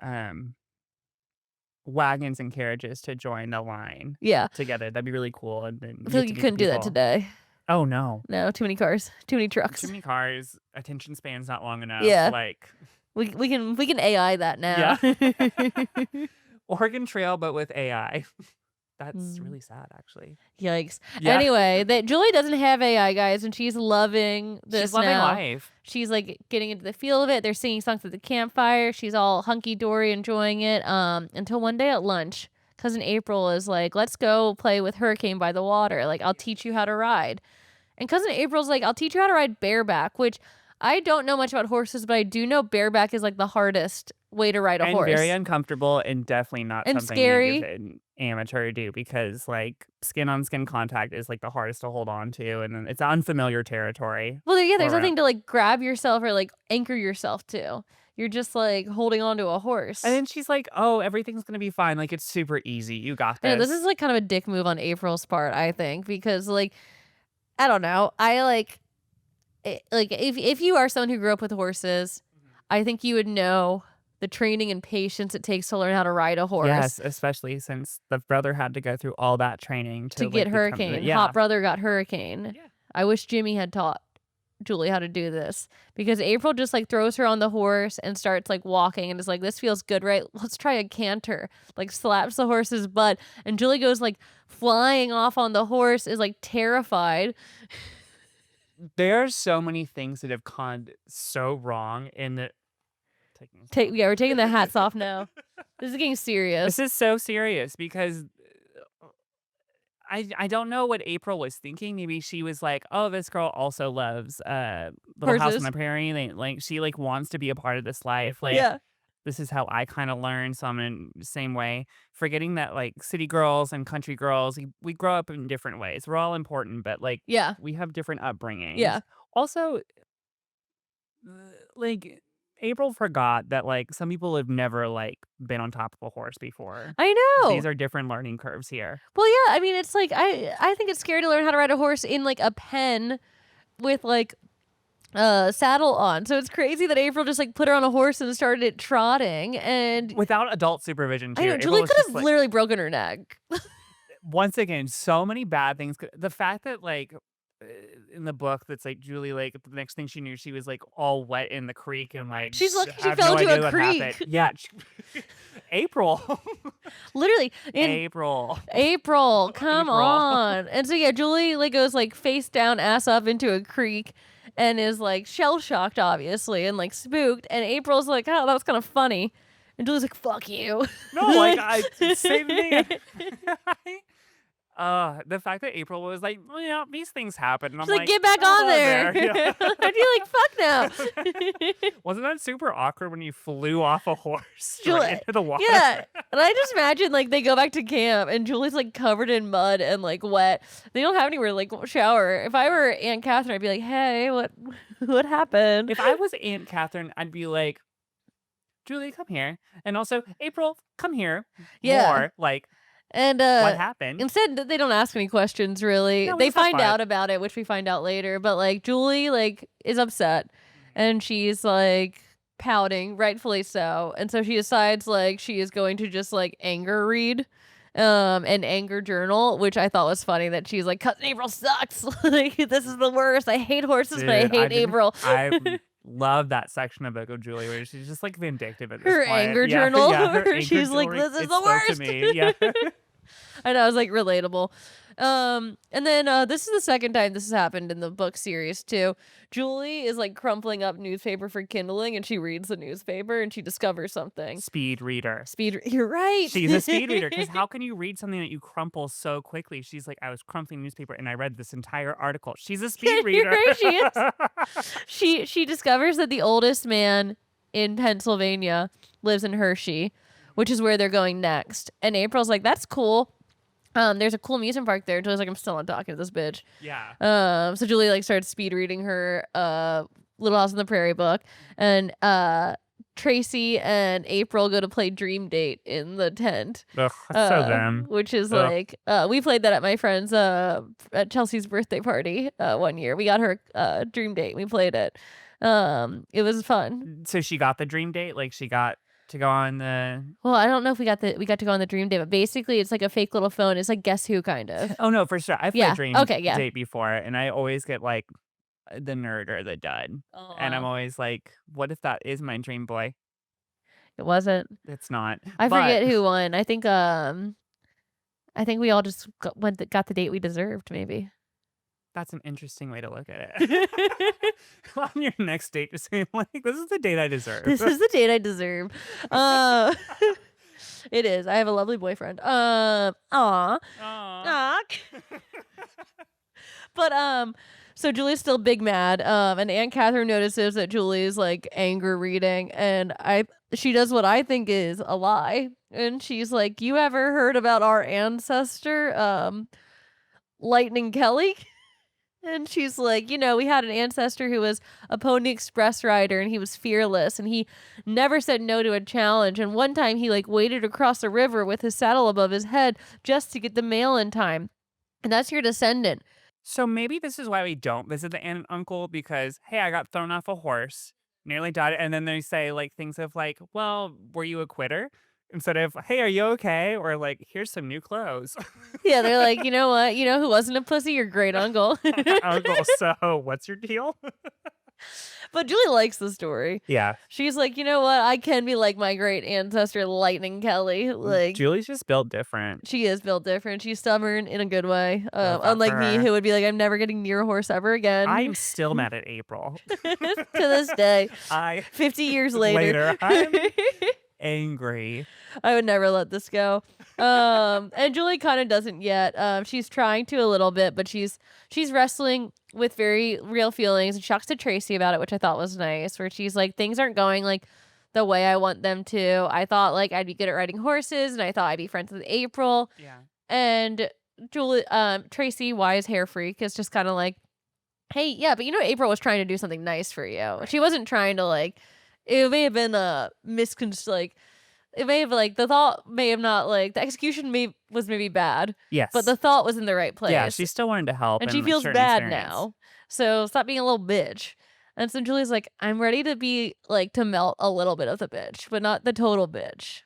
wagons and carriages to join the line Yeah. together. That'd be really cool. And then I feel like you couldn't do that today. Oh no. No, too many cars, too many trucks. Too many cars, attention span's not long enough. Yeah. Like We can AI that now. Yeah. Oregon Trail, but with AI. That's really sad, actually. Yikes. Yeah. Anyway, that Julie doesn't have AI, guys, and she's loving this She's loving now. life. She's like getting into the feel of it. They're singing songs at the campfire. She's all hunky dory, enjoying it. Until one day at lunch, cousin April is like, "Let's go play with Hurricane by the water. Like, I'll teach you how to ride." And cousin April's like, "I'll teach you how to ride bareback," which I don't know much about horses, but I do know bareback is like the hardest way to ride a horse. And very uncomfortable, and definitely not And something scary. you give an amateur do, because like skin on skin contact is like the hardest to hold on to, and then it's unfamiliar territory. Well, yeah, there's Or, nothing to like grab yourself or like anchor yourself to. You're just like holding on to a horse. And then she's like, "Oh, everything's gonna be fine. Like it's super easy. You got I know, this." this is like kind of a dick move on April's part, I think, because like, I don't know. I like if you are someone who grew up with horses, I think you would know the training and patience it takes to learn how to ride a horse. Yes, especially since the brother had to go through all that training to To like, get become Hurricane. Yeah. Hot brother got Hurricane. Yeah. I wish Jimmy had taught Julie how to do this, because April just like throws her on the horse and starts like walking and is like, "This feels good, right? Let's try a canter." Like slaps the horse's butt, and Julie goes like flying off on the horse, is like terrified. There are so many things that have gone so wrong in the Yeah, we're taking the hats off now. This is getting serious. This is so serious, because I don't know what April was thinking. Maybe she was like, "Oh, this girl also loves Little House on Horses. the Prairie. Like she like wants to be a part of this life. Like Yeah. this is how I kind of learned." So I'm in the same way, forgetting that like city girls and country girls, we grow up in different ways. We're all important, but like Yeah. we have different upbringings. Yeah. Also, like April forgot that like some people have never like been on top of a horse before. I know. These are different learning curves here. Well, yeah, I mean, it's like I think it's scary to learn how to ride a horse in like a pen with like saddle on. So it's crazy that April just like put her on a horse and started it trotting, and Without adult supervision too. I know April Julie was could just, have like, literally broken her neck. once again, so many bad things. The fact that like in the book that's like Julie, like the next thing she knew, she was like all wet in the creek, and like She's lucky she have fell no into a idea what creek. happened. Yeah. April. Literally in April. April, come April. on. And so yeah, Julie like goes like face down, ass up into a creek, and is like shell shocked, obviously, and like spooked. And April's like, "Oh, that was kind of funny." And Julie's like, "Fuck you." No, like I same thing. The fact that April was like, "Well, yeah, these things happen," and I'm She's like, like, "Get back on "Oh, there." there." Yeah. I'd be like, "Fuck no." Wasn't that super awkward when you flew off a horse right Julie into the water? yeah, and I just imagine, like, they go back to camp and Julie's, like, covered in mud and, like, wet. They don't have anywhere to, like, shower. If I were Aunt Catherine, I'd be like, "Hey, what what happened?" If I was Aunt Catherine, I'd be like, "Julie, come here," and also, "April, come here." Yeah, More like, and, "What happened?" instead, they don't ask any questions, really. No, we They just have find fun. out about it, which we find out later, but, like, Julie, like, is upset, Mhm. and she's, like, pouting, rightfully so, and so she decides, like, she is going to just, like, anger read, an anger journal, which I thought was funny that she's like, "Cousin April sucks, like, this is the worst, I hate horses, but I Dude, hate April." love that section of Book of Julie where she's just, like, vindictive at this Her point. anger Yeah, journal, yeah, her where anger she's like, jewelry, "This is it's the still to me. Yeah. worst." I know, I was like, relatable. And then, this is the second time this has happened in the book series too. Julie is, like, crumpling up newspaper for kindling, and she reads the newspaper, and she discovers something. Speed reader. You're right. She's a speed reader, because how can you read something that you crumple so quickly? She's like, "I was crumpling newspaper and I read this entire article." She's a speed You're reader. right, she is. She discovers that the oldest man in Pennsylvania lives in Hershey, which is where they're going next. And April's like, "That's cool. There's a cool amusement park there." Julie's like, "I'm still not talking to this bitch." Yeah. So Julie, like, starts speed reading her Little House on the Prairie book, and Tracy and April go to play Dream Date in the tent. Ugh, that's so them. Which is Ugh. like we played that at my friend's at Chelsea's birthday party one year. We got her Dream Date. We played it. It was fun. So she got the dream date? Like, she got to go on the Well, I don't know if we got to go on the Dream Date, but basically it's like a fake little phone. It's like Guess Who kind of. Oh, no, for sure. I've played Yeah. dream Okay. Yeah. date before, and I always get, like, the nerd or the dud, and I'm Oh, always like, "What if that is my dream boy?" it wasn't. It's not. I But forget who won. I think we all just got the date we deserved, maybe. that's an interesting way to look at it. On your next date, just saying, like, "This is the date I deserve." This is the date I deserve. Uh, it is. I have a lovely boyfriend. Aw. Aw. Aw. But, so Julie's still big mad, and Aunt Catherine notices that Julie's, like, anger reading, and she does what I think is a lie, and she's like, "You ever heard about our ancestor, Lightning Kelly?" And she's like, "We had an ancestor who was a Pony Express rider, and he was fearless, and he never said no to a challenge, and one time he, like, waded across a river with his saddle above his head just to get the mail in time, and that's your descendant." So maybe this is why we don't visit the aunt and uncle, because, "Hey, I got thrown off a horse, nearly died," and then they say, like, things of like, "Well, were you a quitter?" Instead of, "Hey, are you okay?" Or like, "Here's some new clothes." Yeah, they're like, "You know what? You know who wasn't a pussy? Your great uncle." Uncle, so what's your deal? But Julie likes the story. Yeah. She's like, "You know what? I can be like my great ancestor, Lightning Kelly." Like, Julie's just built different. she is built different. She's stubborn in a good way. Love that Unlike for me, her. who would be like, "I'm never getting near a horse ever again." I'm still mad at April. To this day, I 50 years later. I'm angry. I would never let this go. And Julie kind of doesn't yet. She's trying to a little bit, but she's wrestling with very real feelings, and she talks to Tracy about it, which I thought was nice, where she's like, "Things aren't going like the way I want them to. I thought, like, I'd be good at riding horses, and I thought I'd be friends with April." Yeah. And Tracy, wise hair freak, is just kind of like, "Hey, yeah, but April was trying to do something nice for you. Right. She wasn't trying to, like, it may have been a like, it may have, like, the thought may have not, like, the execution was maybe bad, Yes. but the thought was in the right place." Yeah, she still wanted to help, and in she a feels certain bad experience. now. So stop being a little bitch. And so Julie's like, "I'm ready to be, like, to melt a little bit of the bitch, but not the total bitch."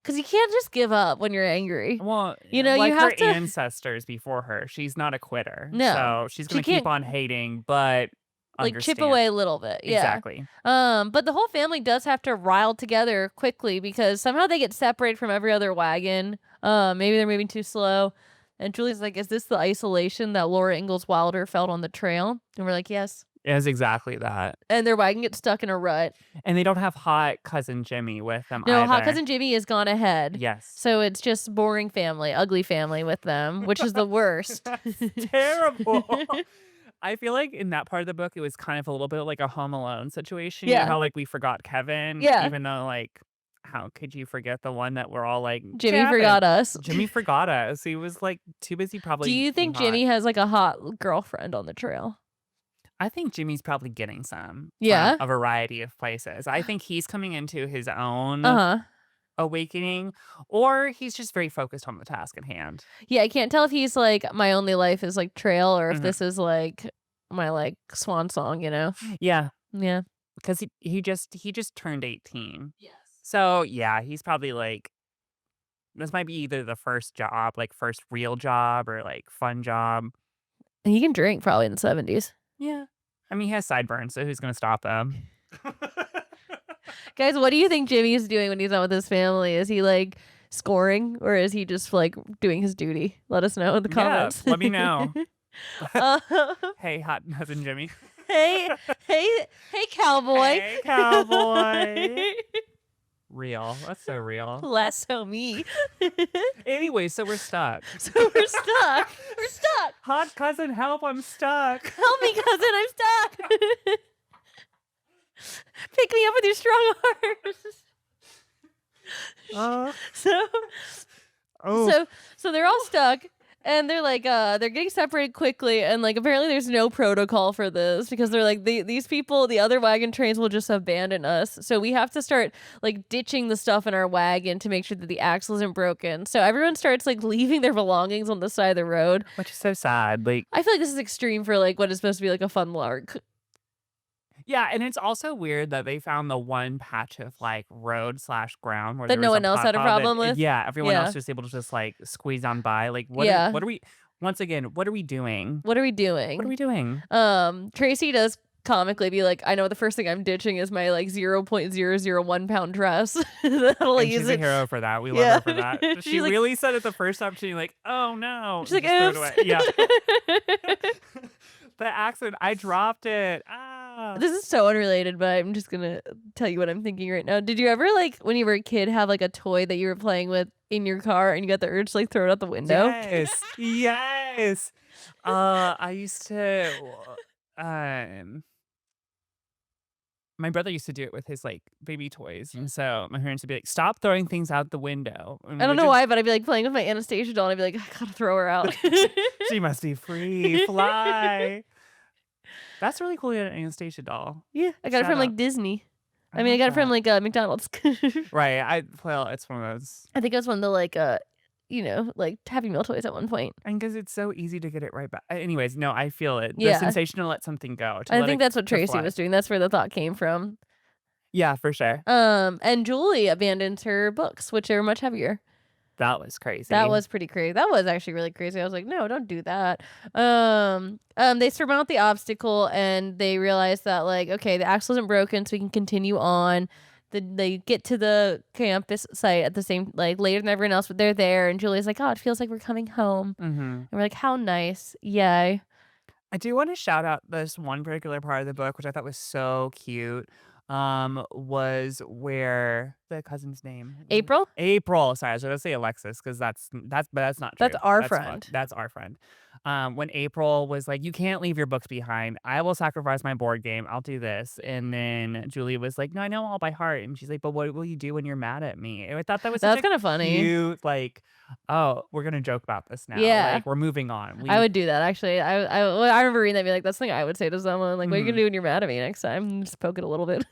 Because you can't just give up when you're angry. Well, You like have her to. ancestors before her, she's not a quitter. No, So she's she gonna keep can't, on hating, but like, chip understand. away a little bit. Yeah. Exactly. But the whole family does have to rile together quickly because somehow they get separated from every other wagon. Maybe they're moving too slow. And Julie's like, "Is this the isolation that Laura Ingalls Wilder felt on the trail?" And we're like, "Yes." It was exactly that. and their wagon gets stuck in a rut. And they don't have hot cousin Jimmy with them No, hot either. cousin Jimmy has gone ahead. Yes. So it's just boring family, ugly family with them, which is the worst. That's terrible. I feel like in that part of the book, it was kind of a little bit like a Home Alone situation. You know Yeah. how, like, we forgot Kevin, Yeah. even though, like, how could you forget the one that we're all like, Jimmy Kevin? forgot us. Jimmy forgot us. He was, like, too busy Do probably you being think hot. Jimmy has like a hot girlfriend on the trail? I think Jimmy's probably getting some from Yeah. a variety of places. I think he's coming into his own Uh-huh. awakening, or he's just very focused on the task at hand. Yeah, I can't tell if he's like my only life is like trail or if Mhm. this is like my like swan song, you know? Yeah, Yeah. because he just turned 18. Yes. So, yeah, he's probably like this might be either the first job, like, first real job or, like, fun job. And he can drink probably in the 70s. Yeah. I mean, he has sideburns, so who's gonna stop him? Guys, what do you think Jimmy's doing when he's not with his family? Is he like scoring or is he just like doing his duty? Let us know in the Yeah, comments. let me know. Um, Hey, hot cousin Jimmy. hey, hey, cowboy. Hey, cowboy. Real. That's so real. Less so me. Anyway, so we're stuck. So we're stuck. We're stuck. Hot cousin, help, I'm stuck. Help me, cousin. I'm stuck. Pick me up with your strong arms. Uh, So, oh, so they're all stuck. And they're like, they're getting separated quickly, and like apparently there's no protocol for this because they're like these people, the other wagon trains will just abandon us. So we have to start like ditching the stuff in our wagon to make sure that the axle isn't broken. So everyone starts like leaving their belongings on the side of the road. which is so sad. Like, I feel like this is extreme for like what is supposed to be like a fun lark. yeah, and it's also weird that they found the one patch of like road slash ground where That there no was a one else had a pothole problem that, with. yeah, everyone Yeah. else was able to just like squeeze on by. Like, Yeah. what are we? Once again, what are we doing? What are we What are doing? we doing? Tracy does comically be like, I know the first thing I'm ditching is my like 0.001 pound dress. That'll And use she's a it. hero for that. We love Yeah. her for that. She She's like, really said it the first opportunity, like, oh no, she's and like, just threw it oops. away. Yeah. The accident, I dropped it. Ah. This is so unrelated, but I'm just gonna tell you what I'm thinking right now. Did you ever like when you were a kid have like a toy that you were playing with in your car and you got the urge to like throw it out the window? Yes. Yes. I used to um my brother used to do it with his like baby toys. And so my parents would be like, stop throwing things out the window. And I we don't would know just why, but I'd be like playing with my Anastasia doll and I'd be like, I gotta throw her out. she must be free. Fly. That's really cool. You had an Anastasia doll. Yeah, I got it Shout from like out. Disney. I mean, I love got it from that. like McDonald's. Right. Well, it's one of those. I think it was one of the like like Happy Meal toys at one point. And because it's so easy to get it right back. Anyways, no, I feel it. The Yeah. sensation to let something go. To I let think it that's what to Tracy fly. was doing. That's where the thought came from. Yeah, for sure. And Julie abandons her books, which are much heavier. That was crazy. That was pretty crazy. That was actually really crazy. I was like, no, don't do that. They surmount the obstacle and they realize that like, okay, the axle isn't broken, so we can continue on. They get to the campus site at the same like later than everyone else, but they're there. And Julie's like, oh, it feels like we're coming home. Mm-hmm. And we're like, how nice, yay. I do want to shout out this one particular part of the book, which I thought was so cute. Was where the cousin's name? April, April. Sorry, I was gonna say Alexis because but that's not true. that's our That's friend. That's our friend. When April was like, "You can't leave your books behind. I will sacrifice my board game. I'll do this." And then Julie was like, "No, I know all by heart." And she's like, "But what will you do when you're mad at me?" And I thought that was such That's a kind of funny. cute, like, oh, we're gonna joke about this now. Yeah. Like, we're moving on. I would do that actually. I remember reading that and be like, that's something I would say to someone. Like, what are you Mhm. gonna do when you're mad at me next time? Just poke it a little bit.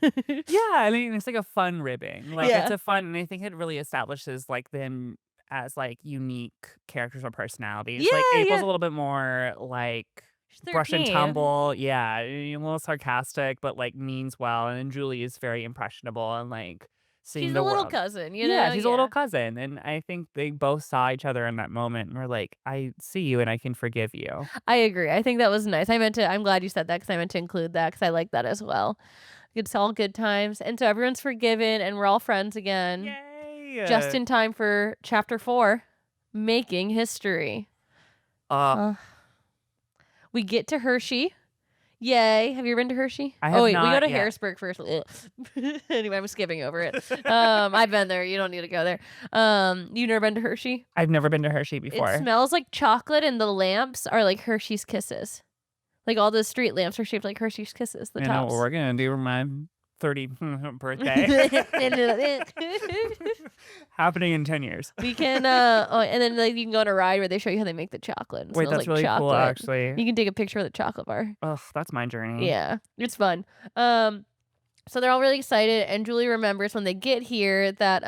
Yeah, I mean, it's like a fun ribbing. Like, Yeah. it's a fun, and I think it really establishes like them as like unique characters or personalities. Like Yeah, April's yeah. a little bit more like She's brush and 13. tumble. Yeah, a little sarcastic, but like means well. And then Julie is very impressionable and like seeing She's the a little world. cousin, you know? Yeah, she's a little Yeah. cousin, and I think they both saw each other in that moment and were like, "I see you, and I can forgive you." I agree. I think that was nice. I'm glad you said that because I meant to include that because I like that as well. It's all good times. And so everyone's forgiven and we're all friends again. Yay! Just in time for chapter 4, making history. uh, Uh, we get to Hershey. Yay. Have you ever been to Hershey? I Oh, have wait, we go not to yet. Harrisburg first. Ugh. Anyway, I'm skipping over it. I've been there. You don't need to go there. You never been to Hershey? I've never been to Hershey It before. smells like chocolate and the lamps are like Hershey's Kisses. Like all the street lamps are shaped like Hershey's Kisses, the I know what tops. we're gonna do for my 30th birthday. Happening in 10 years. We can and then like you can go on a ride where they show you how they make the chocolate and it Wait, smells that's like really cool, chocolate. actually. You can take a picture of the chocolate bar. Ugh, that's my journey. Yeah, it's fun. So they're all really excited and Julie remembers when they get here that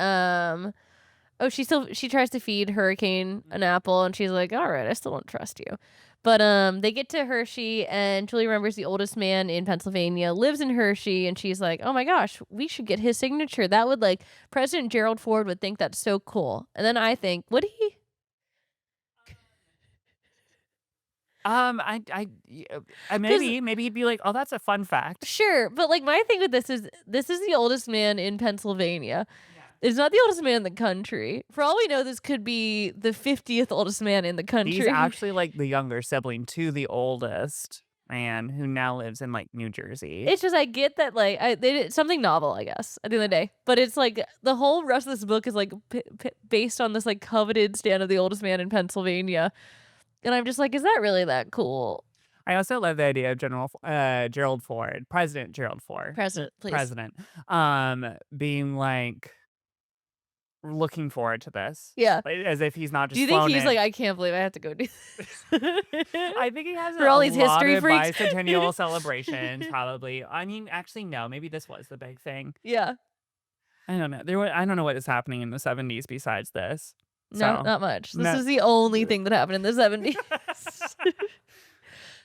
oh, she tries to feed Hurricane an apple and she's like, "All right, I still don't trust you." But they get to Hershey and Julie remembers the oldest man in Pennsylvania lives in Hershey and she's like, "Oh my gosh, we should get his signature. That would like President Gerald Ford would think that's so cool." And then I think, would he? Cuz Maybe he'd be like, "Oh, that's a fun fact." sure, but like my thing with this is the oldest man in Pennsylvania. Yeah. It's not the oldest man in the country. For all we know, this could be the 50th oldest man in the He's country. actually like the younger sibling to the oldest man who now lives in like New Jersey. It's just I get that like they did something novel, I guess, at the end of the day. But it's like the whole rest of this book is like based on this like coveted stand of the oldest man in Pennsylvania, and I'm just like, is that really that cool? I also love the idea of Gerald Ford, President Gerald Ford, President, please. president, being like looking forward to this, Yeah. like, as if he's not Do just you think flown he's in. like, I can't believe I have to go do this? I think he has For all a these lot history of freaks. bicentennial celebrations, probably. I mean, actually, no, maybe this was the big thing. Yeah. I don't know. I don't know what is happening in the 70s besides this. No, So, not much. This no. is the only thing that happened in the 70s.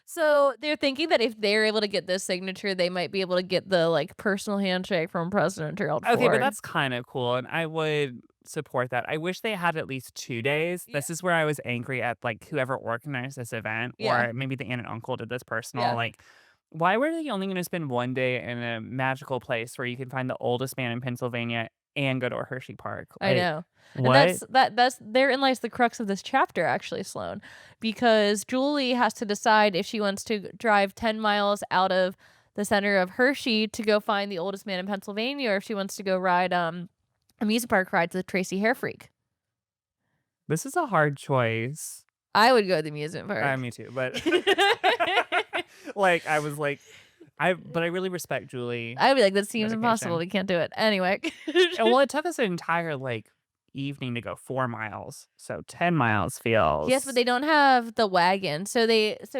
So they're thinking that if they're able to get this signature, they might be able to get the like personal handshake from President Gerald Okay, but Ford. that's kind of cool, and I would support that. I wish they had at least 2 days. Yeah. This is where I was angry at, like, whoever organized this event, Yeah. or maybe the aunt and uncle did this personal, Yeah. like, why were they only gonna spend 1 day in a magical place where you can find the oldest man in Pennsylvania and go to a Hershey Park? I Like, know. And what? that's therein lies the crux of this chapter actually, Sloan. Because Julie has to decide if she wants to drive 10 miles out of the center of Hershey to go find the oldest man in Pennsylvania or if she wants to go ride amusement park rides with Tracy Hair Freak. This is a hard choice. I would go to the amusement park. Me too, but, like, I was like but I really respect Julie I'd be like, that seems impossible. dedication. We can't do it. Anyway. And well, it took us an entire, like, evening to go 4 miles, so 10 miles feels Yes, but they don't have the wagon. So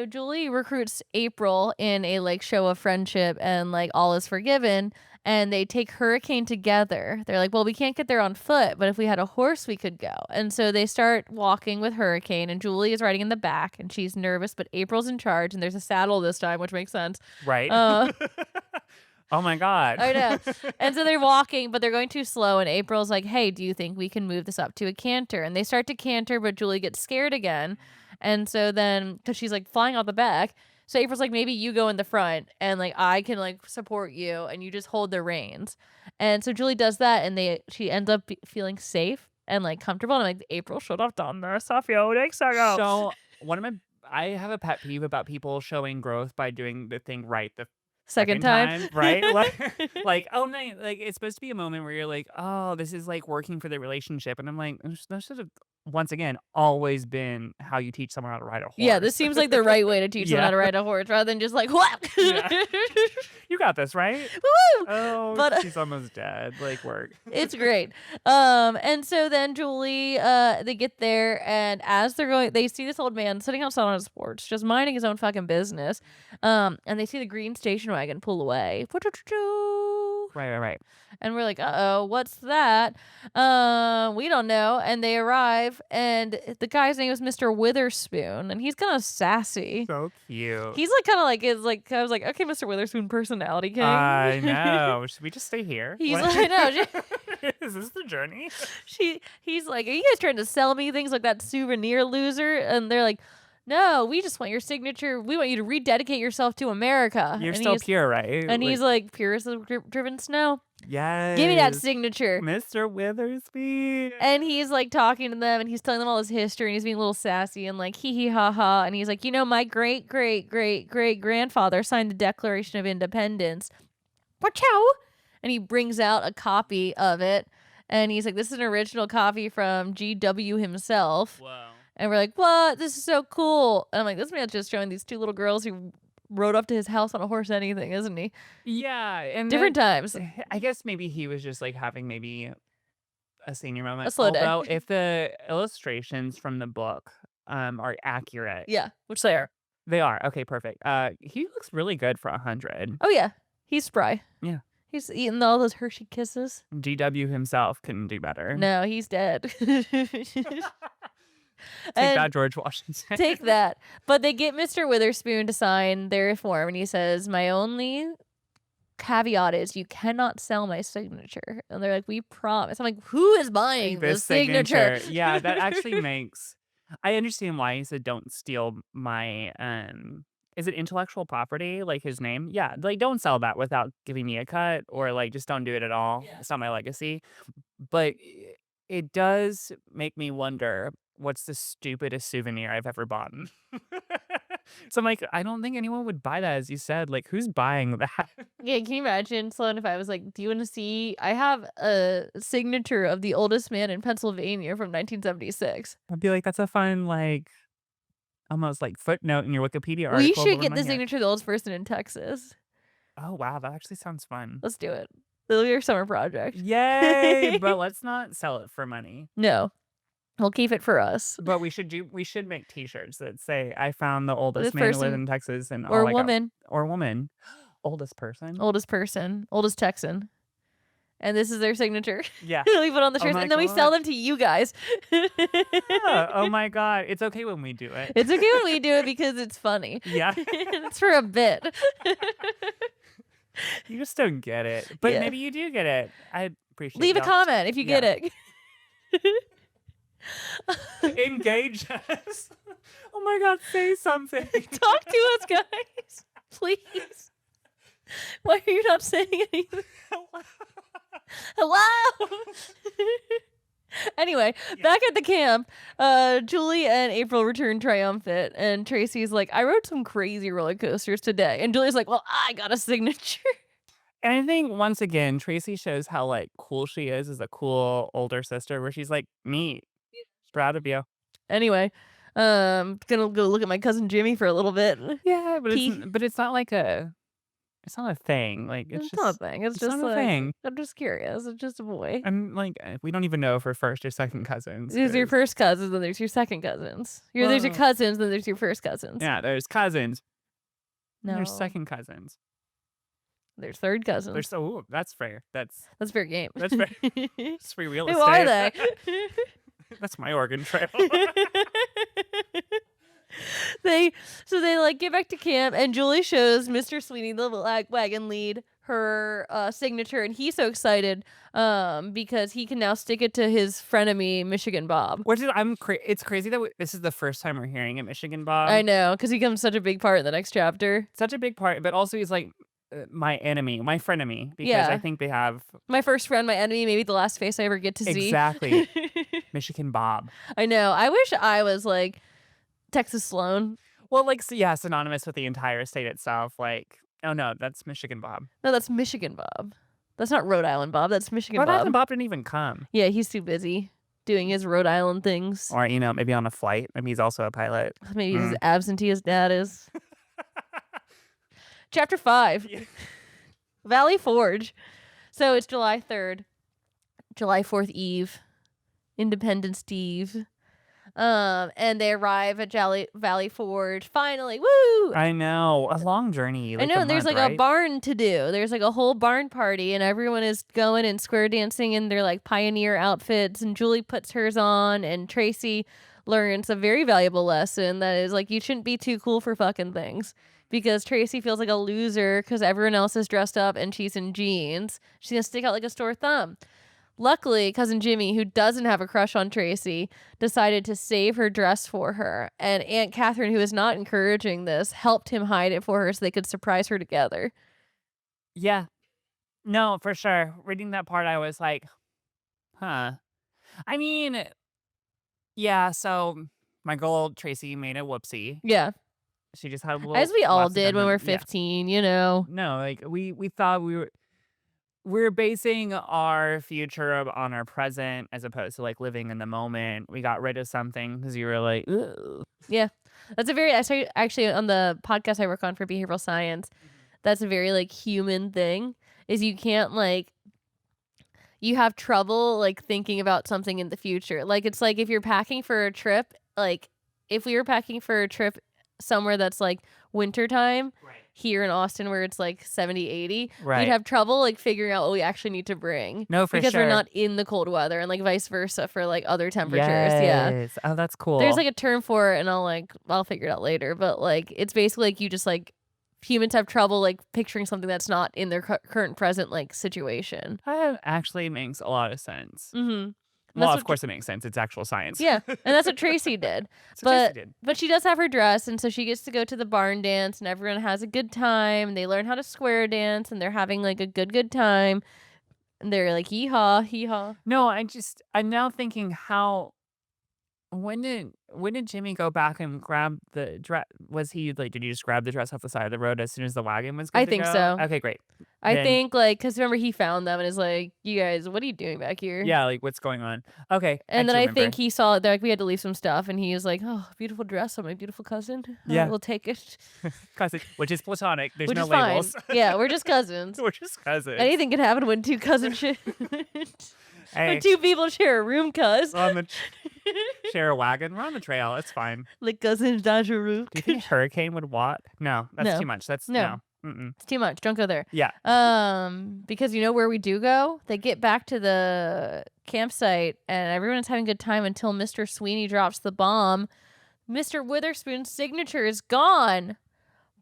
Julie recruits April in a like show of friendship and like all is forgiven and they take Hurricane together. They're like, "Well, we can't get there on foot, but if we had a horse, we could go." And so they start walking with Hurricane and Julie is riding in the back and she's nervous, but April's in charge and there's a saddle this time, which makes sense. right? Uh Oh my god. I know. And so they're walking, but they're going too slow. And April's like, "Hey, do you think we can move this up to a canter?" And they start to canter, but Julie gets scared again. And so then, because she's like flying out the back, so April's like, "Maybe you go in the front and like I can like support you and you just hold the reins." And so Julie does that and she ends up feeling safe and like comfortable. And I'm like, April should have done this a few days ago. So, I have a pet peeve about people showing growth by doing the thing right the Second second time. time, right? Like, oh, no, like, it's supposed to be a moment where you're like, "Oh, this is, like, working for the relationship," and I'm like, "That should have, once again, always been how you teach someone how to ride a horse." Yeah, this seems like the right way to teach someone how to ride a horse rather than just like, what? Yeah. You got this, right? Woo! Oh, But she's almost dead, like, work. it's great. And so then Julie, they get there, and as they're going, they see this old man sitting outside on his porch, just minding his own fucking business. And they see the green station wagon pull away. Right. And we're like, uh-oh, what's that? We don't know. And they arrive, and the guy's name is Mr. Witherspoon, and he's kind of sassy. So cute. He's like kind of like is like I was like, okay, Mr. Witherspoon, personality king. I know. Should we just stay here? He's What? like, I know. Is this the journey? He's like, are you guys trying to sell me things like that souvenir loser? And they're like, no, we just want your signature. We want you to rededicate yourself to America. You're and still he's, pure, right? and he's like, pure as the driven snow. Give me that Yes. signature. Mr. Witherspoon. And he's like talking to them and he's telling them all his history and he's being a little sassy and like hee hee ha ha. And he's like, my great great great great grandfather signed the Declaration of Independence. Wachow! And he brings out a copy of it. And he's like, this is an original copy from GW himself. Wow. And we're like, what? This is so cool. And I'm like, this man's just showing these two little girls who rode up to his house on a horse anything, isn't he? Yeah, and Different times. I guess maybe he was just like having maybe a senior moment. A slow day. Although if the illustrations from the book are accurate, Yeah, which they are. they are. Okay, perfect. He looks really good for 100. Oh, yeah. He's spry. Yeah. He's eating all those Hershey Kisses. GW himself couldn't do better. No, he's dead. Take that, George Washington. Take that. But they get Mr. Witherspoon to sign their form, and he says, my only caveat is you cannot sell my signature. And they're like, we promise. I'm like, who is buying this signature? Yeah, that actually makes... I understand why he said don't steal my... Is it intellectual property, like his name? Yeah, like don't sell that without giving me a cut, or like just don't do it at all. Yeah. It's not my legacy. But it does make me wonder what's the stupidest souvenir I've ever bought. So I'm like, I don't think anyone would buy that, as you said. Like, who's buying that? Yeah, can you imagine, Sloan, if I was like, do you want to see? I have a signature of the oldest man in Pennsylvania from 1976. I'd be like, that's a fun, like, almost like footnote in your Wikipedia article. We but should we're get not the here. signature of the oldest person in Texas. Oh, wow. That actually sounds fun. Let's do it. It'll be your summer project. Yay! But let's not sell it for money. No. We'll keep it for us. But we should make t-shirts that say, I found the oldest This man who lived person- in Texas, and Or all I got- woman. or woman. Oldest person. Oldest person. Oldest Texan. And this is their signature. Yeah. We put on the Oh shirts my and then we sell God. them to you guys. Yeah. Oh my God. It's okay when we do it. It's okay when we do it because it's funny. Yeah. It's for a bit. You just don't get it. But Yeah. maybe you do get it. I appreciate Leave a y'all. comment if you get it. Engage us. Oh my God, say something. Talk to us, guys. Please. Why are you not saying anything? Hello. Anyway, back at the camp, Julie and April return triumphant, and Tracy's like, I rode some crazy roller coasters today. And Julie's like, well, I got a signature. And I think once again, Tracy shows how like cool she is as a cool older sister, where she's like, neat. Proud of you. Anyway, gonna go look at my cousin Jimmy for a little bit. Yeah, but He- it's not like it's not a thing. Like It's just not a thing. It's it's just not a like, thing. I'm just curious. It's just a boy. I'm like, we don't even know if we're first or second cousins. There's your 'cause- first cousins, then there's your second cousins. There's your Well- cousins, then there's your first cousins. Yeah, there's cousins. No. There's second cousins. There's third cousins. There's ooh, that's fair. That's fair game. That's fair. it's free real Who estate. are they? That's my Oregon Trail. they like get back to camp, and Julie shows Mr. Sweeney, the wagon lead, her signature, and he's so excited because he can now stick it to his frenemy Michigan Bob. Which is it's crazy that this is the first time we're hearing a Michigan Bob. I know, because he becomes such a big part in the next chapter. Such a big part, but also he's like my enemy, my frenemy, because Yeah. I think they have My first friend, my enemy, maybe the last face I ever get to see. exactly Michigan Bob. I know. I wish I was like Texas Sloan. Well, like yeah, synonymous with the entire state itself. Like, oh no, that's Michigan Bob. No, that's Michigan Bob. That's not Rhode Island Bob. That's Michigan Rhode Bob. Island Bob didn't even come. Yeah, he's too busy doing his Rhode Island things. Or maybe on a flight. Maybe he's also a pilot. Maybe he's as absentee as dad is. Chapter 5. Yeah. Valley Forge. So it's July 3rd. July 4th Eve. Independence Eve. And they arrive at Valley Forge. Finally. Woo! I know. A long journey. I know, and there's month, like a right? barn to do. There's like a whole barn party, and everyone is going and square dancing in their like pioneer outfits. And Julie puts hers on, and Tracy learns a very valuable lesson that is like, you shouldn't be too cool for fucking things. Because Tracy feels like a loser because everyone else is dressed up and she's in jeans. She's gonna stick out like a sore thumb. Luckily, cousin Jimmy, who doesn't have a crush on Tracy, decided to save her dress for her. And Aunt Catherine, who is not encouraging this, helped him hide it for her so they could surprise her together. Yeah. No, for sure. Reading that part, I was like, huh. I mean, yeah, so my girl Tracy made a whoopsie. Yeah. She just had a As little we all lapse of did when we judgment. were Yeah. 15, you know? No, like we thought we're basing our future on our present as opposed to like living in the moment. We got rid of something because you were like, ugh. Yeah. That's a very I say actually on the podcast I work on for behavioral science, that's a very like human thing is you can't like you have trouble like thinking about something in the future. Like it's like if you're packing for a trip, like if we were packing for a trip somewhere that's like wintertime Right. here in Austin where it's like 70, 80, we'd Right. have trouble like figuring out what we actually need to bring No, for because we're sure. not in the cold weather and like vice versa for like other temperatures. Yeah. Yes. Oh, that's There's, cool. like, a term for it, and I'll figure it out later, but, like, it's basically, like, you just, like humans have trouble, like, picturing something that's not in their current present, like, situation. That actually makes a lot of sense. Mhm. And Well, that's of what Tr course it makes sense. It's actual science. Yeah, and that's what Tracy did. So Tracy But did. but she does have her dress, and so she gets to go to the barn dance, and everyone has a good time, and they learn how to square dance, and they're having, like, a good time, and they're like, "Yeehaw, hee-haw." No, I'm now thinking how when did Jimmy go back and grab the dress? Was he like, did he just grab the dress off the side of the road as soon as the wagon was I good to think go? so. Okay, great. I Then think, like, cause remember he found them and is like, "You guys, what are you doing back here?" yeah, like what's going on? Okay, I And then do I think remember. he saw it, like, we had to leave some stuff, and he was like, "Oh, beautiful dress on my beautiful cousin. Yeah, We'll take it." cousin, which is platonic. There's Which no is fine. labels. Yeah, we're just cousins. We're just cousins. Anything can happen when two cousins when Hey, two people share a room, cuz. on the share a wagon. We're on the trail. It's fine. Like cousins dodge a root. Do you think a hurricane would what? No, that's too No. much. That's No. no. Mm-mm. It's too much. Don't go there. Yeah. Because you know where we do go? They get back to the campsite and everyone's having a good time until Mr. Sweeney drops the bomb. Mr. Witherspoon's signature is gone.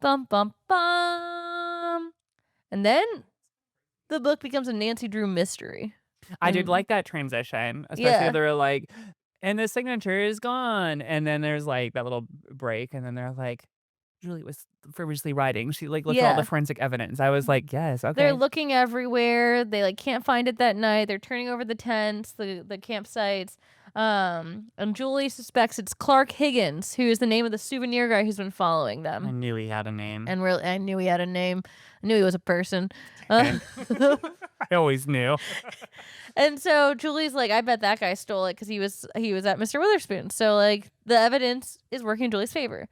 Bum bum bum. And then the book becomes a Nancy Drew mystery. I did And like that transition, especially yeah. they're like, and the signature is gone. And then there's like that little break, and then they're like, Julie was previously writing. She like looked at all the Yeah. forensic evidence. I was like, yes, They're okay. looking everywhere. They like can't find it that night. They're turning over the tents, the campsites. And Julie suspects it's Clark Higgins, who is the name of the souvenir guy who's been following I them. knew he had a name. And I knew he had a name. I knew he was a person. Uh, Okay. I always knew. and so Julie's like, I bet that guy stole it because he was at Mr. Witherspoon. So like the evidence is working in Julie's favor.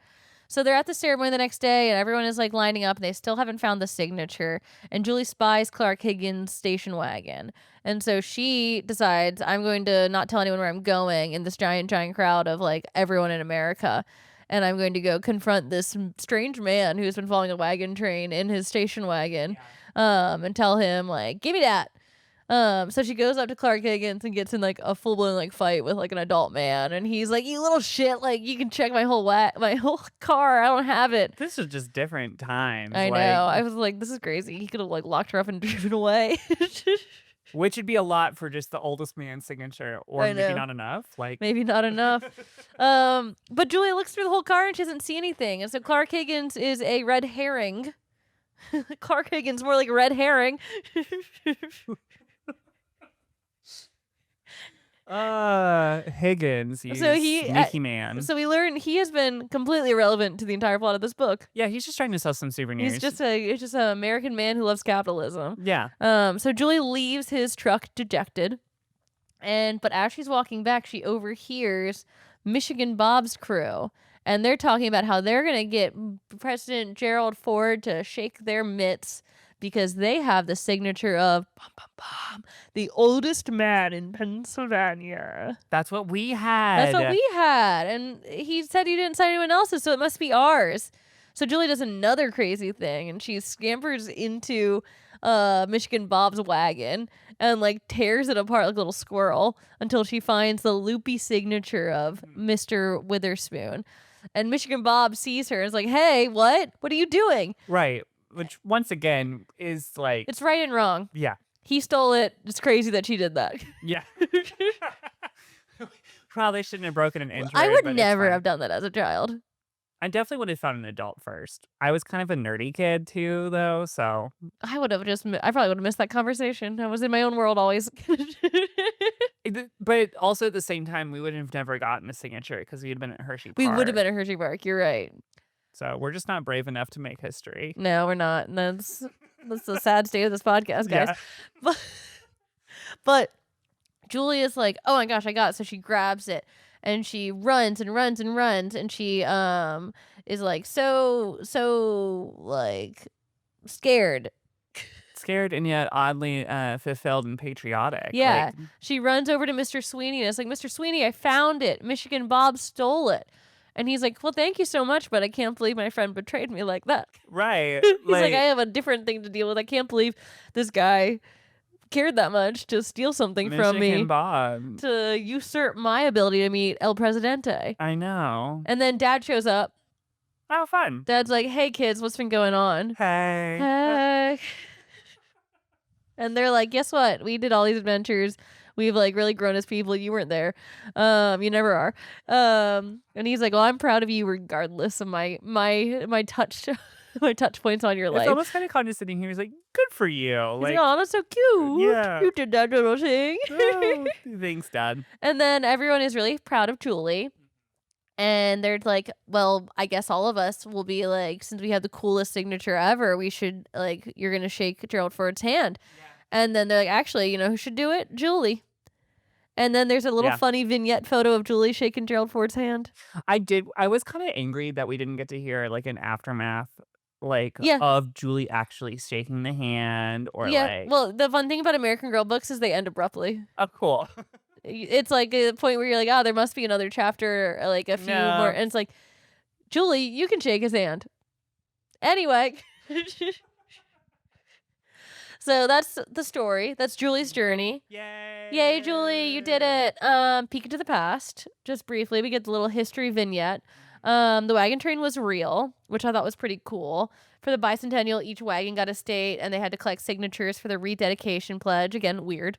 So they're at the ceremony the next day, and everyone is like lining up, and they still haven't found the signature. And Julie spies Clark Higgins' station wagon, and so she decides, I'm going to not tell anyone where I'm going in this giant crowd of like everyone in America, and I'm going to go confront this strange man who's been following a wagon train in his station wagon, and tell him like, give me that. So she goes up to Clark Higgins and gets in like a full blown like fight with like an adult man, and he's like, "You little shit! Like you can check my whole car. I don't have it." This is just different times. I know. Like, I was like, "This is crazy." He could have like locked her up and driven away. which would be a lot for just the oldest man's signature, or I maybe know. not enough. Like, Maybe not enough. But Julia looks through the whole car and she doesn't see anything, and so Clark Higgins is a red herring. Clark Higgins more like a red herring. Higgins, you So he, sneaky man. so we learn he has been completely irrelevant to the entire plot of this book. Yeah, he's just trying to sell some souvenirs. He's just an American man who loves capitalism. Yeah. So Julie leaves his truck dejected, but as she's walking back, she overhears Michigan Bob's crew, and they're talking about how they're gonna get President Gerald Ford to shake their mitts because they have the signature of bum, bum, bum, the oldest man in Pennsylvania. That's what we That's had. what we had. And he said he didn't sign anyone else's, so it must be ours. So Julie does another crazy thing, and she scampers into Michigan Bob's wagon and like tears it apart like a little squirrel until she finds the loopy signature of Mr. Witherspoon. And Michigan Bob sees her and is like, "Hey, what? What are you doing?" Right. Which once again is like, It's right and wrong. yeah. He stole it. It's crazy that she did that. Yeah. Probably shouldn't have broken an injury. I would but it's never fine. have done that as a child. I definitely would have found an adult first. I was kind of a nerdy kid too, though, so I probably would have missed that conversation. I was in my own world always. but also at the same time, we would have never gotten a signature because we'd been at Hershey We would have Park. been at Hershey Park. You're right. So we're just not brave enough to make history. No, we're not. And that's the sad state of this podcast, guys. Yeah. But but Julia's like, "Oh my gosh, I got it." So she grabs it and she runs and runs and runs and she is like so like scared. Scared and yet oddly fulfilled and patriotic. Yeah. She runs over to Mr. Sweeney and it's like, "Mr. Sweeney, I found it. Michigan Bob stole it." And he's like, "Well, thank you so much, but I can't believe my friend betrayed me like that." Right. He's like, "I have a different thing to deal with. I can't believe this guy cared that much to steal something from Michigan me Bob. to usurp my ability to meet El Presidente." I know. And then Dad shows up. Oh, fun. Dad's like, "Hey, kids, what's been going on?" Hey. Hey. And they're like, "Guess what? We did all these adventures. We've like really grown as people. You weren't there. You never are." And he's like, "Well, I'm proud of you regardless of my touch my touch points on your It's life." almost kind of condescending. He was like, "Good for you." He's Like, like, "Oh, that's so cute. yeah. You did that little thing." Oh, thanks, Dad. And then everyone is really proud of Julie. And they're like, "Well, I guess all of us will be like, since we have the coolest signature ever, we should like, you're gonna shake Gerald Ford's hand." And then they're like, "Actually, you know who should do it? Julie." And then there's a little Yeah. funny vignette photo of Julie shaking Gerald Ford's hand. I was kind of angry that we didn't get to hear like an aftermath, like Yeah. of Julie actually shaking the hand or Yeah. like, Well, the fun thing about American Girl books is they end abruptly. oh, cool. It's like a point where you're like, "Oh, there must be another chapter, or like a few more." No. And it's like, "Julie, you can shake his hand." Anyway. So that's the story. That's Julie's journey. Yay. Yay, Julie, you did it. Peek into the past. Just briefly, we get the little history vignette. The wagon train was real, which I thought was pretty cool. For the bicentennial, each wagon got a state, and they had to collect signatures for the rededication pledge. Again, weird.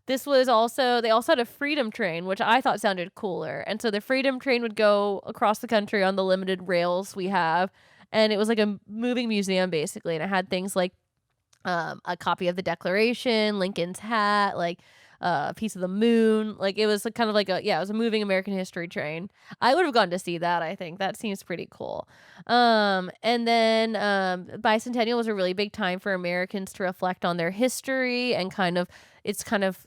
They also had a freedom train, which I thought sounded cooler. And so the freedom train would go across the country on the limited rails we have. And it was like a moving museum, basically. And it had things like a copy of the Declaration, Lincoln's hat, like a piece of the moon. Like it was kind of like it was a moving American history train. I would have gone to see that. I think that seems pretty cool. And then bicentennial was a really big time for Americans to reflect on their history and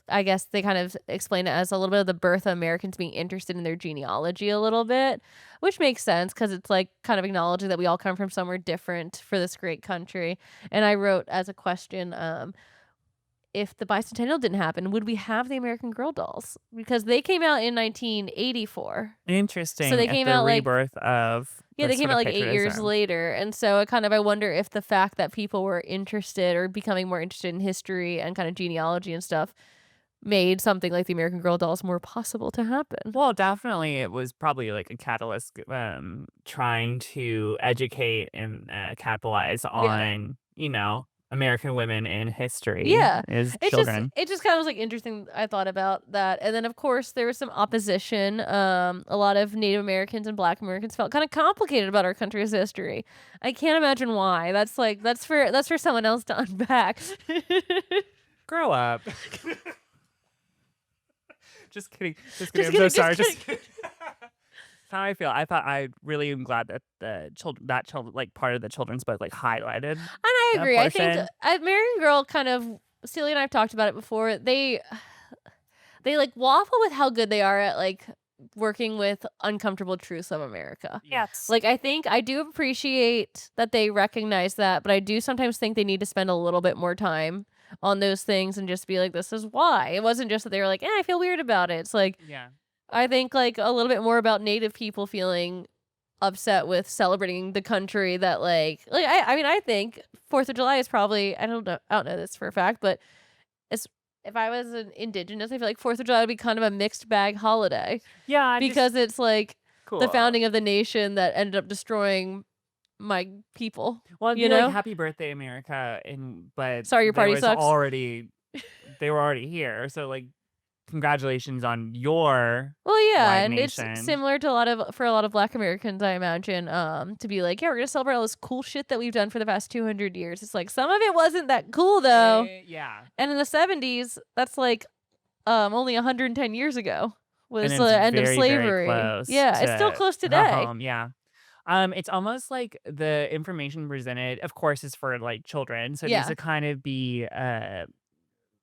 I guess they kind of explain it as a little bit of the birth of Americans being interested in their genealogy a little bit, which makes sense because it's like kind of acknowledging that we all come from somewhere different for this great country. And I wrote as a question, if the bicentennial didn't happen, would we have the American Girl dolls? Because they came out in 1984. Interesting. So they at came the out like rebirth of yeah, they the came sort out of like 8 years patriotism. later. And so I wonder if the fact that people were interested or becoming more interested in history and kind of genealogy and stuff made something like the American Girl dolls more possible to happen. Well, definitely, it was probably like a catalyst, trying to educate and capitalize Yeah. on, American women in history Yeah. as It's children. it just kind of was like interesting. I thought about that. And then of course there was some opposition. A lot of Native Americans and Black Americans felt kind of complicated about our country's history. I can't imagine why. That's for someone else to unpack. Grow up. Just kidding. Just Just kidding. I'm so kidding, sorry. just Just That's how I feel. I really am glad that the children, like part of the children's book, like highlighted And I that agree. I think portion. American Girl kind of Celia and I've talked about it before. They like waffle with how good they are at like working with uncomfortable truths of America. Yes. Like I think I do appreciate that they recognize that, but I do sometimes think they need to spend a little bit more time on those things and just be like, this is why. It wasn't just that they were like, I feel weird about it. It's like Yeah. I think like a little bit more about Native people feeling upset with celebrating the country that I mean I think 4th of July is probably I don't know this for a fact, but it's if I was an indigenous, I feel like 4th of July would be kind of a mixed bag holiday Yeah. because it's like Cool. the founding of the nation that ended up destroying my people. Well, it'd you be like know? Happy Birthday America, but Sorry, your there party was sucks. already they were already here, so like congratulations on your Well, yeah, white and it's nation. similar to a lot of Black Americans, I imagine, to be like, yeah, we're gonna celebrate all this cool shit that we've done for the past 200 years. It's like some of it wasn't that cool though, Yeah. and in the 70s, that's like only 110 years ago And was it's the end of very, very slavery. close Yeah, it's still to close today. home, yeah. It's almost like the information presented, of course, is for, like, children, so it needs Yeah. to kind of be,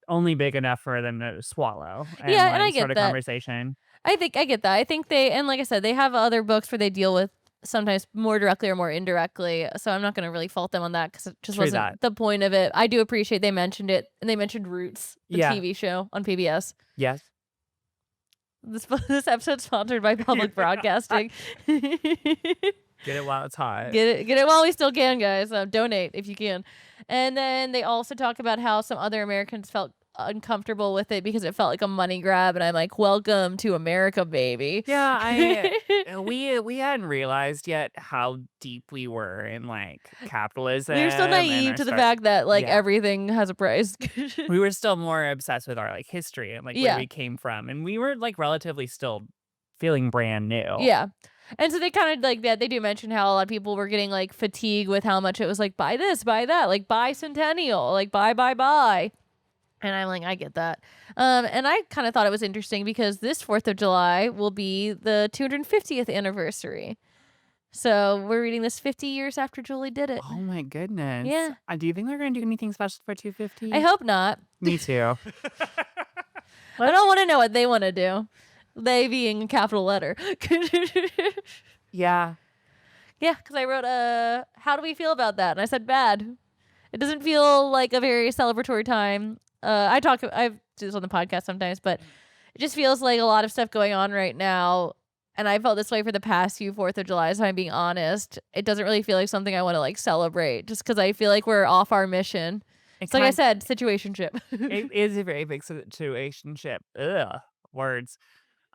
only big enough for them to swallow and, Yeah, and I like, start get a that. conversation. I think I get that. I think they and like I said, they have other books where they deal with sometimes more directly or more indirectly. So I'm not going to really fault them on that because it just True that. wasn't the point of it. I do appreciate they mentioned it and they mentioned Roots, the Yeah. TV show on PBS. Yes. This episode's sponsored by public broadcasting. Get it while it's hot. Get it while we still can, guys. Donate if you can. And then they also talk about how some other Americans felt uncomfortable with it because it felt like a money grab. And I'm like, welcome to America, baby. Yeah, we hadn't realized yet how deep we were in, like, capitalism We were still and naive our to the start fact that like yeah. everything has a price. We were still more obsessed with our, like, history and, like, where Yeah. we came from, and we were, like, relatively still feeling brand new. Yeah. And so they kind of like that. They do mention how a lot of people were getting like fatigue with how much it was like buy this, buy that, like buy Centennial, like buy. And I'm like, I get that. And I kind of thought it was interesting because this 4th of July will be the 250th anniversary. So we're reading this 50 years after Julie did it. Oh my goodness. Yeah. Do you think they're gonna do anything special for I 250? hope not. Me too. I don't want to know what they want to do. They being a capital letter. Yeah. Yeah, because I wrote, how do we feel about that? And I said, bad. It doesn't feel like a very celebratory time. I do this on the podcast sometimes, but it just feels like a lot of stuff going on right now. And I felt this way for the past few 4th of July, so I'm being honest. It doesn't really feel like something I want to like celebrate just because I feel like we're off our mission. It It's like I kind said, situationship. it is a very big situationship. Ugh, words.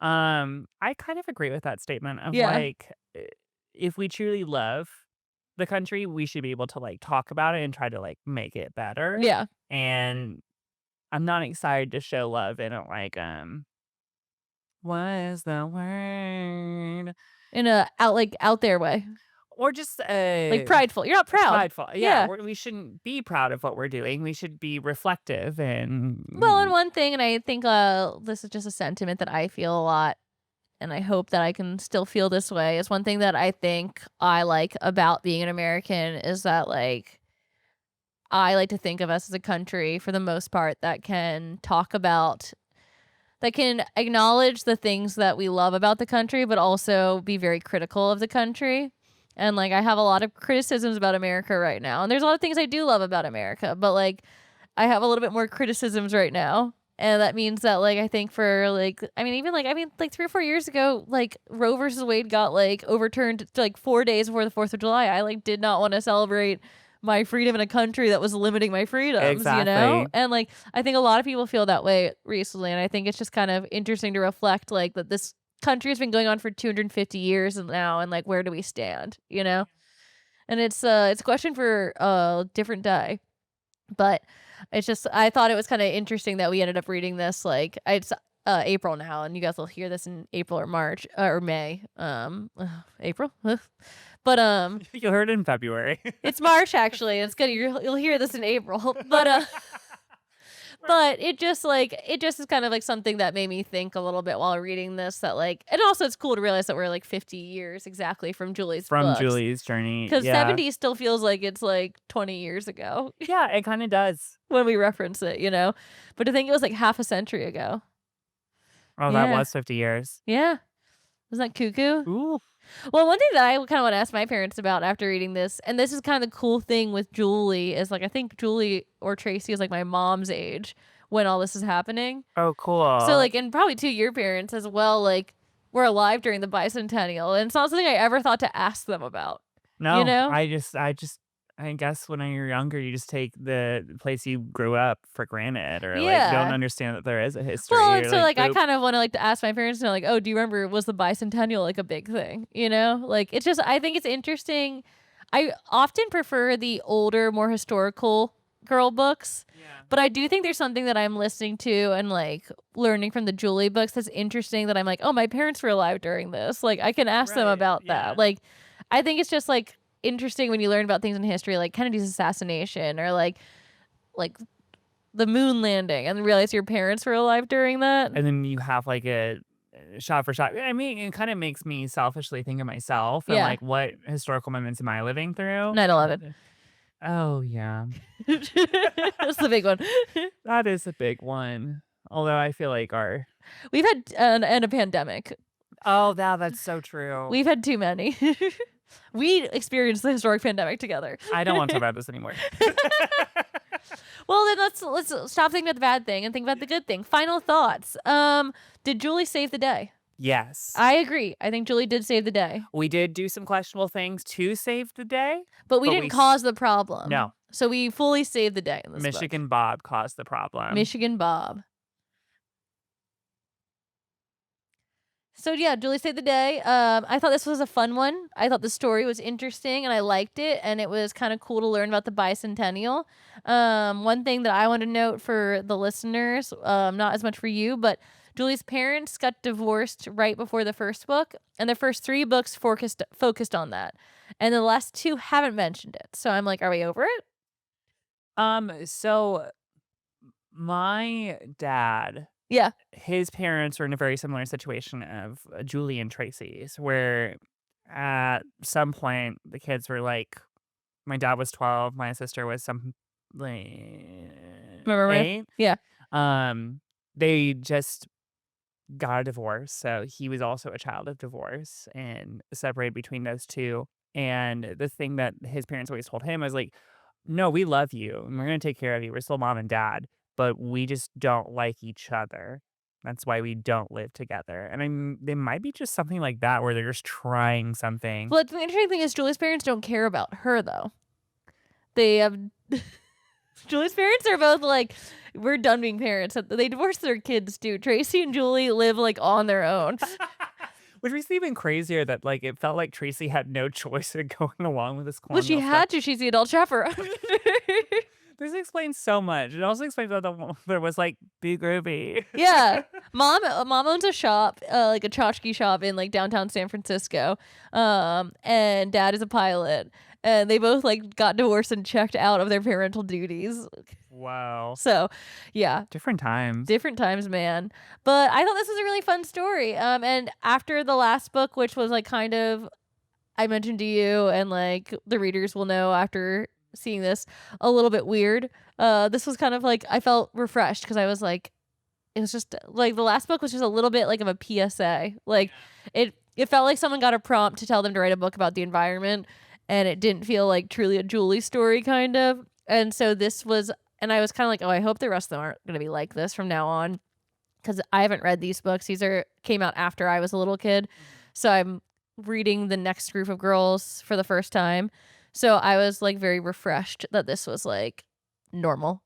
I kind of agree with that statement of, Yeah. like, if we truly love the country, we should be able to, like, talk about it and try to, like, make it better, Yeah. and I'm not excited to show love in a, like, what is the word? In a out there way. Or just, Like prideful. You're not proud. prideful. Yeah, Yeah. we shouldn't be proud of what we're doing. We should be reflective and Well, and one thing, and I think this is just a sentiment that I feel a lot, and I hope that I can still feel this way, is one thing that I think I like about being an American is that, like, I like to think of us as a country, for the most part, that can that can acknowledge the things that we love about the country, but also be very critical of the country. And, like, I have a lot of criticisms about America right now, and there's a lot of things I do love about America, but, like, I have a little bit more criticisms right now. And that means that, like, I think for, like, like 3 or 4 years ago, like, Roe versus Wade got, like, overturned, like, 4 days before the 4th of July. I, like, did not want to celebrate my freedom in a country that was limiting my freedoms, you know? exactly. And, like, I think a lot of people feel that way recently, and I think it's just kind of interesting to reflect, like, that this country has been going on for 250 years now, and, like, where do we stand, you know? And it's a question for a different day. But it's just I thought it was kinda interesting that we ended up reading this, like, it's, April now, and you guys will hear this in April or March, or May, April? Ugh. But, You heard in February. it's March, actually, and it's good you'll hear this in April, but it just is kind of, like, something that made me think a little bit while reading this that, like and also it's cool to realize that we're, like, 50 years exactly from Julie's From books, Julie's journey, because yeah. 70 still feels like it's, like, 20 years ago Yeah, it kinda does. when we reference it, you know? But to think it was, like, half a century ago. Oh, that Yeah. was 50 years. Yeah. Isn't that cuckoo? Ooh. Well, one thing that I kinda wanna ask my parents about after reading this, and this is kinda the cool thing with Julie, is, like, I think Julie or Tracy is, like, my mom's age when all this is happening. Oh, So, cool. like and probably too your parents as well, like, were alive during the bicentennial, and it's not something I ever thought to ask them about, you No, know? I guess when you're younger, you just take the place you grew up for granted or, like, don't Yeah. understand that there is a Well, history and or, so, like, like, I boop. kind of wanna, like, to ask my parents to know, like, "Oh, do you remember was the bicentennial, like, a big thing?" You know? Like, it's just I think it's interesting. I often prefer the older, more historical girl books. Yeah. But I do think there's something that I'm listening to and like learning from the Julie books that's interesting that I'm like, oh, my parents were alive during this. Like I can ask them Right. about that. Yeah. Like I think it's just like interesting when you learn about things in history, like Kennedy's assassination or like the moon landing and realize your parents were alive during that. And then you have like a shot for shot. I mean, it kind of makes me selfishly think of myself and Yeah. like what historical moments am I living through? 9/11. Oh yeah, That's the big one. that is a big one. Although I feel like our We've had and a pandemic. oh that's so true. We've had too many. We experienced the historic pandemic together. I don't want to talk about this anymore. Well, then let's stop thinking about the bad thing and think about the good thing. Final thoughts. Did Julie save the day? Yes, I agree. I think Julie did save the day, we did do some questionable things to save the day, but we but didn't cause the problem. no. So we fully saved the day in this book. Michigan Bob caused the problem. Michigan Bob. So yeah, Julie saved the day. I thought this was a fun one. I thought the story was interesting and I liked it, and it was kind of cool to learn about the bicentennial. One thing that I want to note for the listeners, not as much for you, but Julie's parents got divorced right before the first book, and the first 3 books focused on that, and the last 2 haven't mentioned it. So I'm like, are we over it? So my dad, Yeah. his parents were in a very similar situation of Julie and Tracy's, where at some point the kids were like, my dad was 12, my sister was some like Remember? 8. Yeah. They just got a divorce, so he was also a child of divorce and separated between those two. And the thing that his parents always told him was like, "No, we love you and we're gonna take care of you. We're still mom and dad, but we just don't like each other. That's why we don't live together." And they might be just something like that where they're just trying something. Well, the interesting thing is Julie's parents don't care about her though. They have Julie's parents are both like, we're done being parents. They divorced their kids too. Tracy and Julie live like on their own. Which makes it even crazier that like it felt like Tracy had no choice in going along with this Well, she colonial had stuff. to. She's the adult chaperone. This explains so much. It also explains that the mother was like, be groovy. Yeah. Mom owns a shop, like a tchotchke shop in like downtown San Francisco. And dad is a pilot. And they both like got divorced and checked out of their parental duties. Wow. So, yeah. Different times. Different times, man. But I thought this was a really fun story. And after the last book, which was like kind of, I mentioned to you, and like the readers will know after seeing this, a little bit weird. This was kind of like, I felt refreshed because I was like, it was just like the last book was just a little bit like of a PSA. Like it felt like someone got a prompt to tell them to write a book about the environment, and it didn't feel like truly a Julie story kind of. And so this was, and I was kind of like, oh, I hope the rest of them aren't going to be like this from now on, because I haven't read these books. These came out after I was a little kid, so I'm reading the next group of girls for the first time. So I was like very refreshed that this was like normal.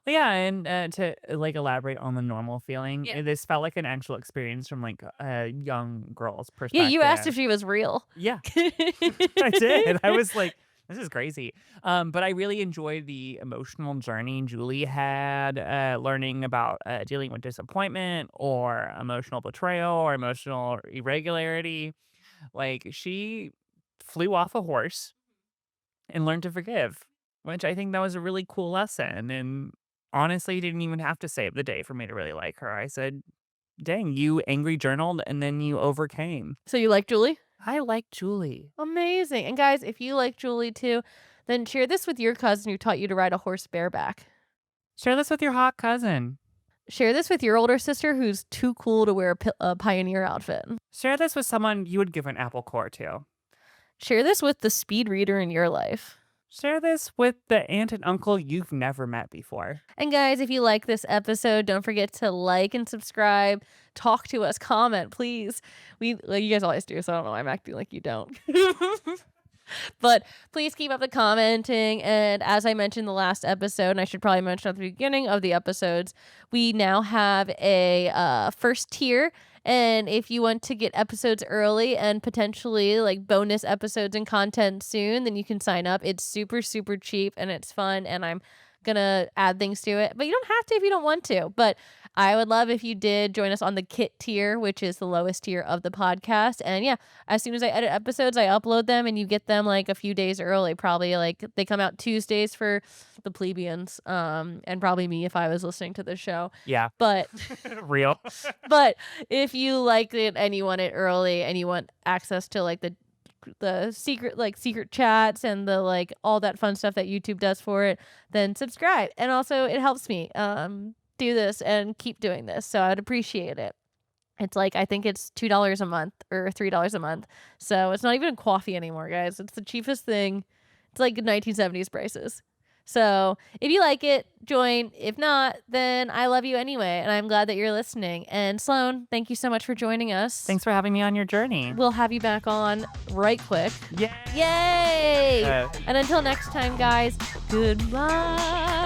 Well, yeah, and to like elaborate on the normal feeling, Yeah. this felt like an actual experience from like a young girl's Yeah, perspective. you asked if she was real. Yeah, I did. I was like, this is crazy. But I really enjoyed the emotional journey Julie had, learning about dealing with disappointment or emotional betrayal or emotional irregularity. Like she flew off a horse and learned to forgive, which I think that was a really cool lesson. And honestly, didn't even have to save the day for me to really like her. I said, dang, you angry journaled and then you overcame. So you like Julie? I like Julie. Amazing. And guys, if you like Julie too, then share this with your cousin who taught you to ride a horse bareback. Share this with your hot cousin. Share this with your older sister who's too cool to wear a pioneer outfit. Share this with someone you would give an apple core to. Share this with the speed reader in your life. Share this with the aunt and uncle you've never met before. And guys, if you like this episode, don't forget to like and subscribe. Talk to us, comment, please. You guys always do, so I don't know why I'm acting like you don't. But please keep up the commenting. And as I mentioned in the last episode, and I should probably mention at the beginning of the episodes, we now have a first tier. And if you want to get episodes early and potentially like bonus episodes and content soon, then you can sign up. It's super, super cheap and it's fun. And I'm gonna add things to it, but you don't have to if you don't want to. But I would love if you did join us on the Kit tier, which is the lowest tier of the podcast. And yeah, as soon as I edit episodes, I upload them and you get them like a few days early. Probably like they come out Tuesdays for the plebeians, and probably me if I was listening to the show. Yeah. But Real. but if you like it and you want it early and you want access to like the secret chats and the like all that fun stuff that YouTube does for it, then subscribe. And also it helps me do this and keep doing this. So I'd appreciate it. It's like I think it's $2 a month or $3 a month. So it's not even coffee anymore, guys. It's the cheapest thing. It's like 1970s prices. So if you like it, join. If not, then I love you anyway. And I'm glad that you're listening. And Sloan, thank you so much for joining us. Thanks for having me on your journey. We'll have you back on right quick. Yay! Yay! And until next time, guys, goodbye.